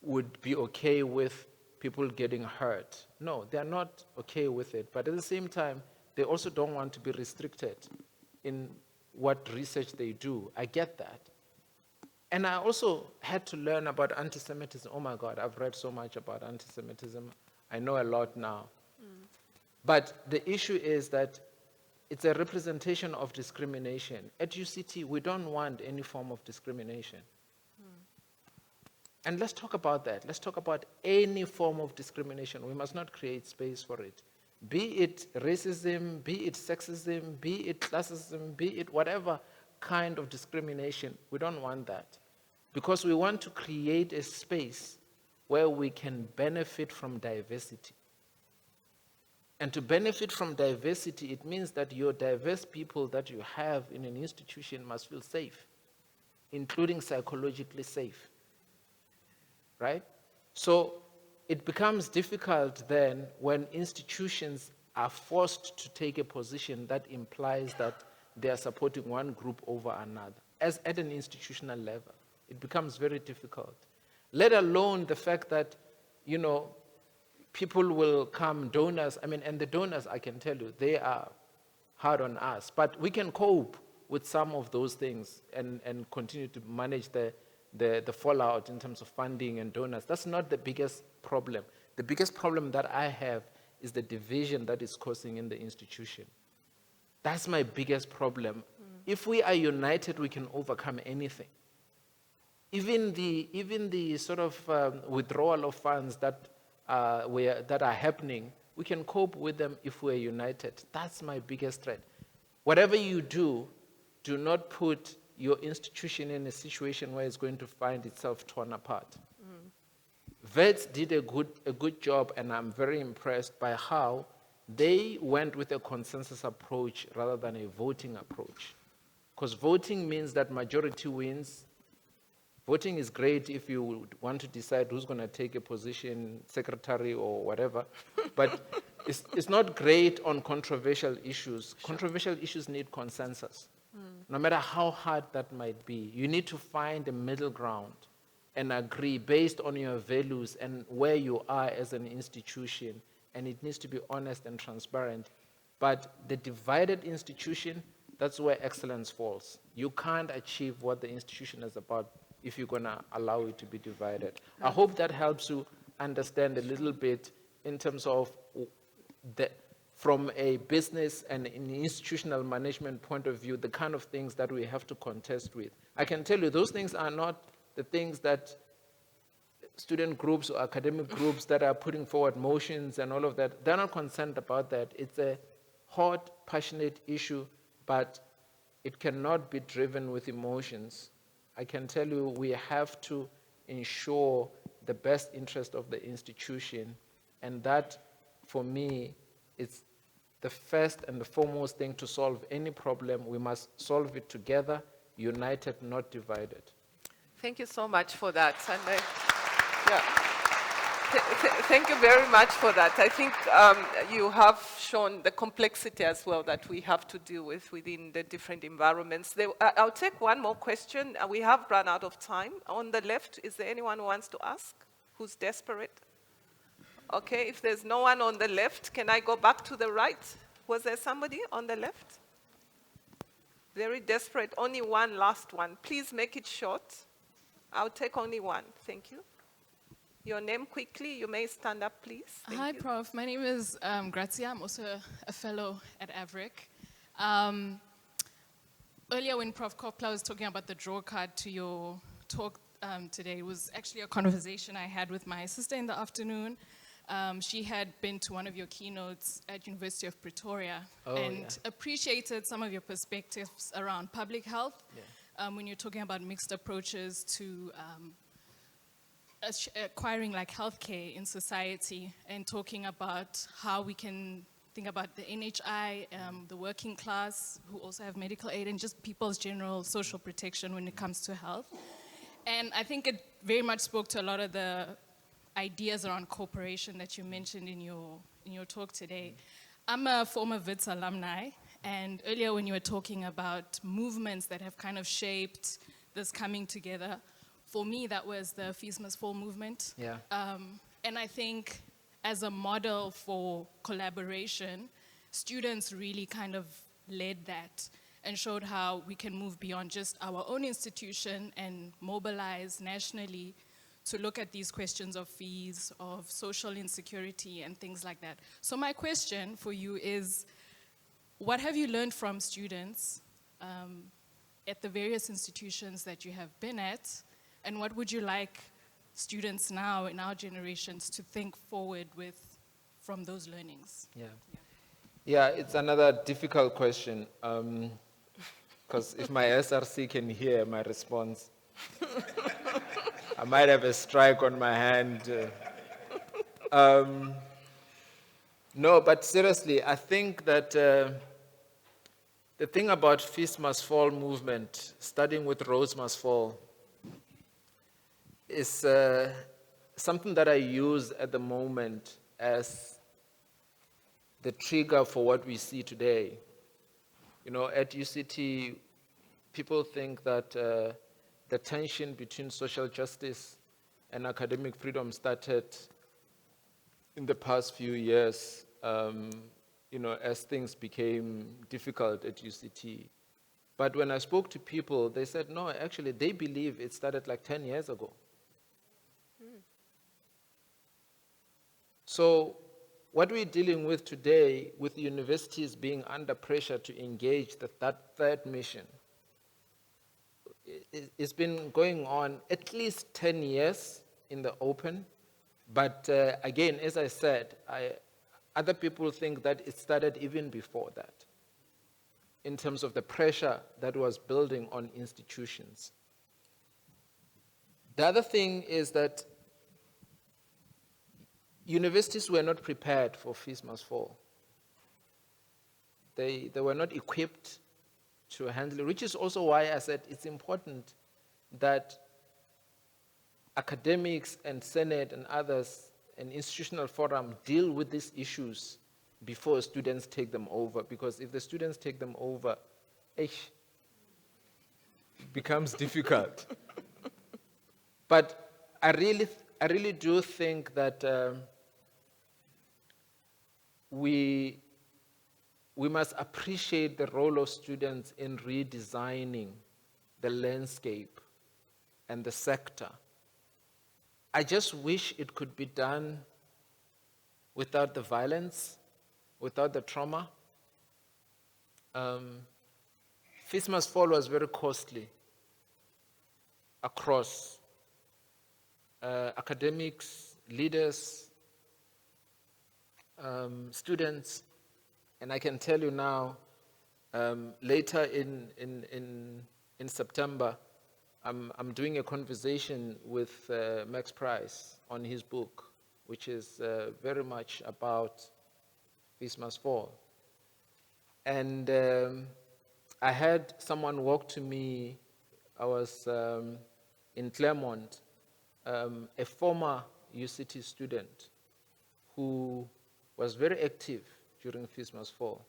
Speaker 4: would be okay with people getting hurt. No, they're not okay with it. But at the same time, they also don't want to be restricted in what research they do. I get that. And I also had to learn about anti-Semitism. Oh my God, I've read so much about anti-Semitism. I know a lot now. But the issue is that it's a representation of discrimination. At UCT, we don't want any form of discrimination. And let's talk about that. Let's talk about any form of discrimination. We must not create space for it. Be it racism, be it sexism, be it classism, be it whatever kind of discrimination. We don't want that. Because we want to create a space where we can benefit from diversity. And to benefit from diversity, it means that your diverse people that you have in an institution must feel safe, including psychologically safe. Right? So it becomes difficult then when institutions are forced to take a position that implies that they are supporting one group over another, as at an institutional level. It becomes very difficult. Let alone the fact that, people will come, donors, and the donors, I can tell you, they are hard on us. But we can cope with some of those things and continue to manage the fallout in terms of funding and donors. That's not the biggest problem. The biggest problem that I have is the division that is causing in the institution. That's my biggest problem. If we are united, we can overcome anything. Even the sort of withdrawal of funds that are happening, we can cope with them if we're united. That's my biggest threat. Whatever you do, do not put your institution in a situation where it's going to find itself torn apart. Vets did a good job, and I'm very impressed by how they went with a consensus approach rather than a voting approach. Because voting means that majority wins. Voting is great if you want to decide who's going to take a position, secretary or whatever, but it's not great on controversial issues. Sure. Controversial issues need consensus. No matter how hard that might be, you need to find a middle ground and agree based on your values and where you are as an institution, and it needs to be honest and transparent. But the divided institution, that's where excellence falls. You can't achieve what the institution is about if you're going to allow it to be divided. I hope that helps you understand a little bit in terms of from a business and an institutional management point of view, the kind of things that we have to contest with. I can tell you those things are not the things that student groups or academic groups that are putting forward motions and all of that, they're not concerned about that. It's a hot, passionate issue, but it cannot be driven with emotions. I can tell you we have to ensure the best interest of the institution, and that, for me, is the first and the foremost thing to solve any problem. We must solve it together, united, not divided.
Speaker 5: Thank you so much for that. And, Thank you very much for that. I think you have shown the complexity as well that we have to deal with within the different environments. I'll take one more question. We have run out of time. On the left, is there anyone who wants to ask? Who's desperate? Okay, if there's no one on the left, can I go back to the right? Was there somebody on the left? Very desperate. Only one last one. Please make it short. I'll take only one. Thank you. Your name quickly. You may stand up, please.
Speaker 9: Hi, Prof. My name is Grazia. I'm also a fellow at AVRIC. Earlier when Prof Kopla was talking about the draw card to your talk today, it was actually a conversation I had with my sister in the afternoon. She had been to one of your keynotes at University of Pretoria and appreciated some of your perspectives around public health when you're talking about mixed approaches to acquiring like healthcare in society and talking about how we can think about the NHI, the working class who also have medical aid and just people's general social protection when it comes to health. And I think it very much spoke to a lot of the ideas around cooperation that you mentioned in your talk today. I'm a former WITS alumni, and earlier when you were talking about movements that have kind of shaped this coming together, for me that was the Fees Must Fall movement.
Speaker 4: Yeah.
Speaker 9: And I think as a model for collaboration, students really kind of led that and showed how we can move beyond just our own institution and mobilize nationally to look at these questions of fees, of social insecurity, and things like that. So my question for you is, what have you learned from students at the various institutions that you have been at, and what would you like students now in our generations to think forward with from those learnings?
Speaker 4: Yeah, it's another difficult question, because if my SRC can hear my response, I might have a strike on my hand. No, but seriously, I think that the thing about Fees Must Fall movement, starting with Rose Must Fall, is something that I use at the moment as the trigger for what we see today. You know, at UCT, people think that the tension between social justice and academic freedom started in the past few years, you know, as things became difficult at UCT. But when I spoke to people, they said, no, actually, they believe it started like 10 years ago. So what we're dealing with today, with universities being under pressure to engage that third mission, it's been going on at least 10 years in the open. But again, as I said, other people think that it started even before that, in terms of the pressure that was building on institutions. The other thing is that universities were not prepared for Fees Must Fall. They were not equipped to handle it, which is also why I said it's important that academics and Senate and others and institutional forum deal with these issues before students take them over, because if the students take them over, it becomes difficult. But I really do think that we must appreciate the role of students in redesigning the landscape and the sector. I just wish it could be done without the violence, without the trauma. Fees Must Fall was very costly across academics, leaders, students, and I can tell you now, later in September, I'm doing a conversation with Max Price on his book, which is very much about Fees Must Fall. And I had someone walk to me. I was in Claremont, a former UCT student who was very active during Fees Must Fall.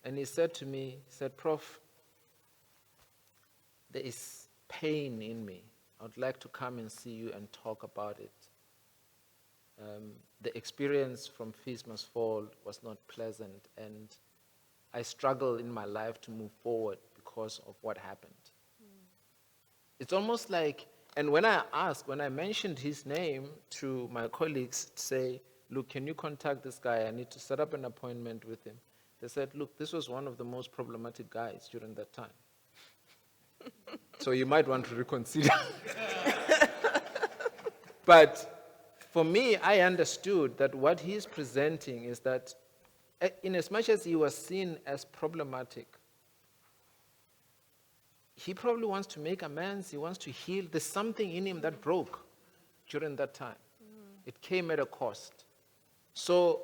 Speaker 4: And he said to me, he said, Prof, there is pain in me. I would like to come and see you and talk about it. The experience from Fees Must Fall was not pleasant, and I struggle in my life to move forward because of what happened. It's almost like, and when I mentioned his name to my colleagues, say, look, can you contact this guy? I need to set up an appointment with him. They said, look, this was one of the most problematic guys during that time. So you might want to reconsider. But for me, I understood that what he's presenting is that in as much as he was seen as problematic, he probably wants to make amends, he wants to heal. There's something in him that broke during that time. It came at a cost. So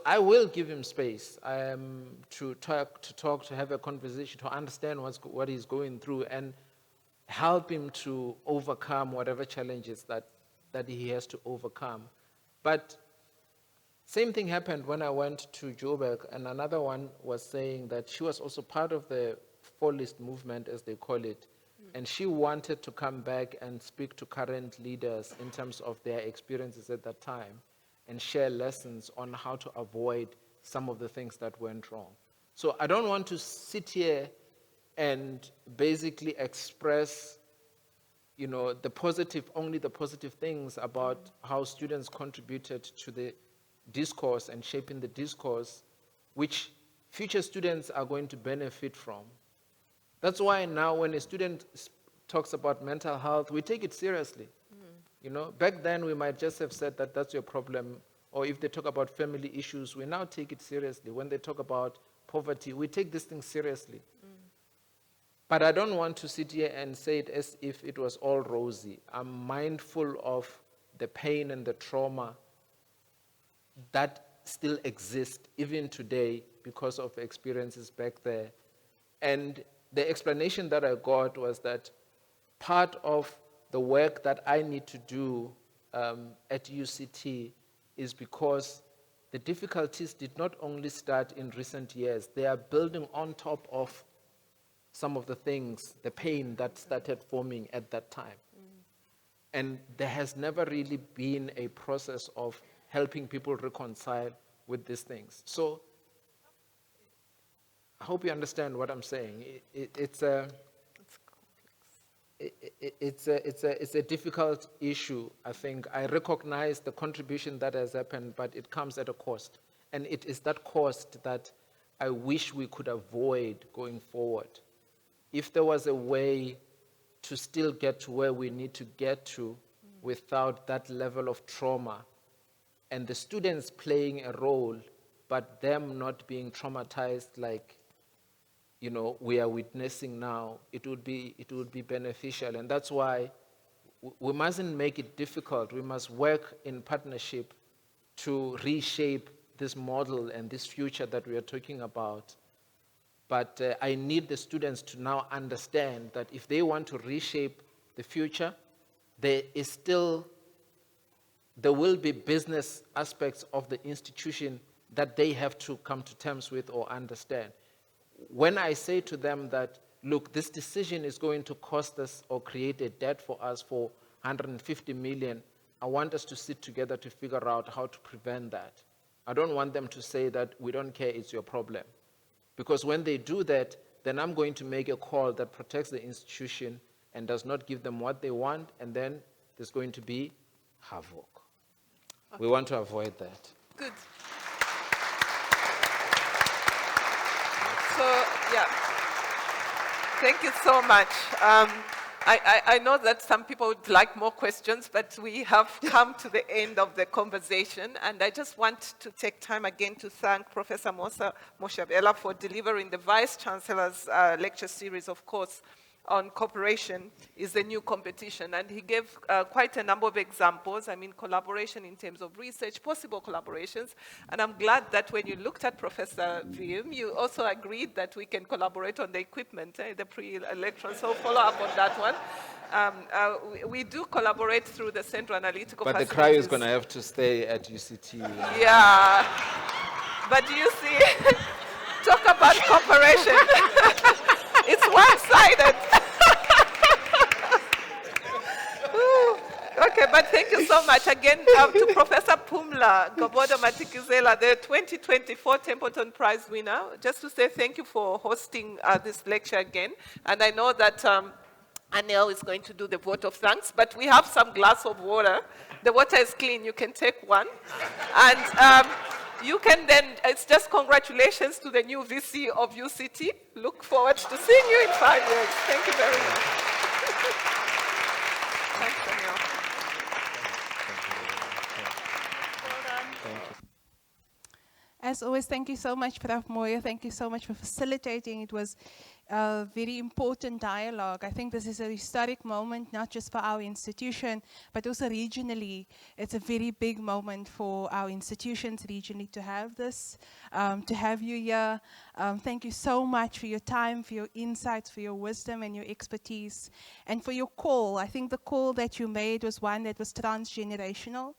Speaker 4: I will give him space to talk, to have a conversation, to understand what he's going through, and help him to overcome whatever challenges that he has to overcome. But same thing happened when I went to Joburg, and another one was saying that she was also part of the Fallist movement, as they call it, and she wanted to come back and speak to current leaders in terms of their experiences at that time and share lessons on how to avoid some of the things that went wrong. So I don't want to sit here and basically express, only the positive things about how students contributed to the discourse and shaping the discourse, which future students are going to benefit from. That's why now when a student talks about mental health, we take it seriously. Back then we might just have said that that's your problem, or if they talk about family issues, we now take it seriously. When they talk about poverty, we take this thing seriously. But I don't want to sit here and say it as if it was all rosy. I'm mindful of the pain and the trauma that still exist even today because of experiences back there. And the explanation that I got was that part of the work that I need to do at UCT is because the difficulties did not only start in recent years, they are building on top of some of the things, the pain that started forming at that time. And there has never really been a process of helping people reconcile with these things. So I hope you understand what I'm saying. It's a difficult issue, I think. I recognize the contribution that has happened, but it comes at a cost. And it is that cost that I wish we could avoid going forward. If there was a way to still get to where we need to get to without that level of trauma, and the students playing a role, but them not being traumatized like we are witnessing now, it would be beneficial. And that's why we mustn't make it difficult. We must work in partnership to reshape this model and this future that we are talking about. But I need the students to now understand that if they want to reshape the future, there will be business aspects of the institution that they have to come to terms with or understand. When I say to them that, look, this decision is going to cost us or create a debt for us for 150 million, I want us to sit together to figure out how to prevent that. I don't want them to say that we don't care, it's your problem. Because when they do that, then I'm going to make a call that protects the institution and does not give them what they want, and then there's going to be havoc. Okay. We want to avoid that.
Speaker 5: Good. So, yeah, thank you so much. I know that some people would like more questions, but we have come to the end of the conversation, and I just want to take time again to thank Professor Mosa Moshabela for delivering the Vice Chancellor's lecture series, of course, on cooperation is the new competition. And he gave quite a number of examples. I mean, collaboration in terms of research, possible collaborations. And I'm glad that when you looked at Professor Wim, you also agreed that we can collaborate on the equipment, the pre-election. So follow up on that one. We do collaborate through the Central Analytical
Speaker 4: But the
Speaker 5: Facilities.
Speaker 4: cryo is going to have to stay at UCT.
Speaker 5: Yeah. But you see, talk about cooperation. It's one-sided. Okay, but thank you so much. Again, to Professor Pumla Gobodo Matikizela, the 2024 Templeton Prize winner, just to say thank you for hosting this lecture again. And I know that Anel is going to do the vote of thanks, but we have some glass of water. The water is clean, you can take one. And you can then, it's just congratulations to the new VC of UCT. Look forward to seeing you in 5 years. Thank you very much. Thanks, Daniel.
Speaker 10: As always, thank you so much, Prof Moya. Thank you so much for facilitating. It was a very important dialogue. I think this is a historic moment, not just for our institution, but also regionally. It's a very big moment for our institutions regionally to have this, to have you here. Thank you so much for your time, for your insights, for your wisdom and your expertise, and for your call. I think the call that you made was one that was transgenerational.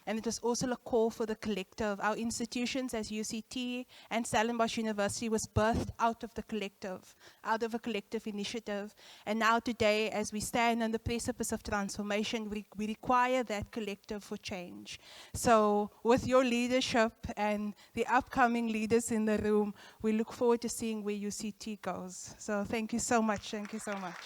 Speaker 10: And it was also a call for the collective. Our institutions as UCT and Stellenbosch University was birthed out of the collective, out of a collective initiative. And now today, as we stand on the precipice of transformation, we require that collective for change. So with your leadership and the upcoming leaders in the room, we look forward to seeing where UCT goes. So thank you so much. Thank you so much.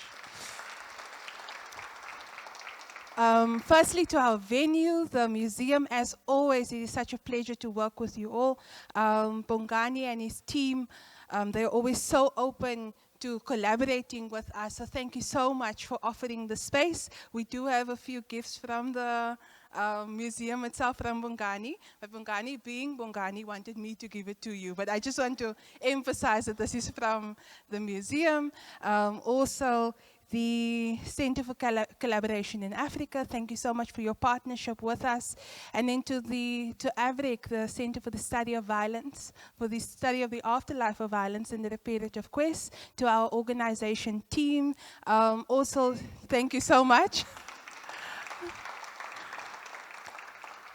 Speaker 10: Firstly, to our venue, the museum, as always, it is such a pleasure to work with you all. Bongani and his team, they're always so open to collaborating with us. So thank you so much for offering the space. We do have a few gifts from the museum itself from Bongani, but Bongani, being Bongani, wanted me to give it to you. But I just want to emphasize that this is from the museum. Also, the Center for Collaboration in Africa, thank you so much for your partnership with us. And then to AVRIC, the Center for the Study of Violence, for the study of the afterlife of violence and the reparative quest, to our organization team. Also, thank you so much.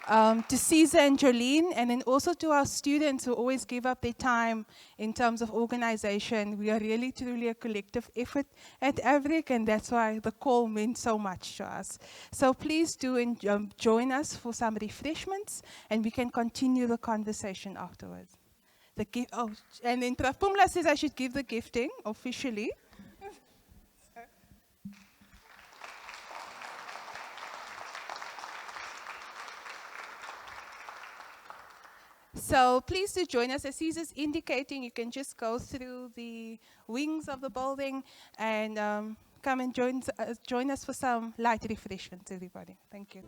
Speaker 10: To Caesar and Jolene, and then also to our students who always give up their time in terms of organization. We are really, truly a collective effort at AVRIC, and that's why the call meant so much to us. So please do join us for some refreshments, and we can continue the conversation afterwards. And then Prof Pumla says I should give the gifting officially. So please do join us. As Caesar's indicating, you can just go through the wings of the building and come and join us for some light refreshments, everybody. Thank you.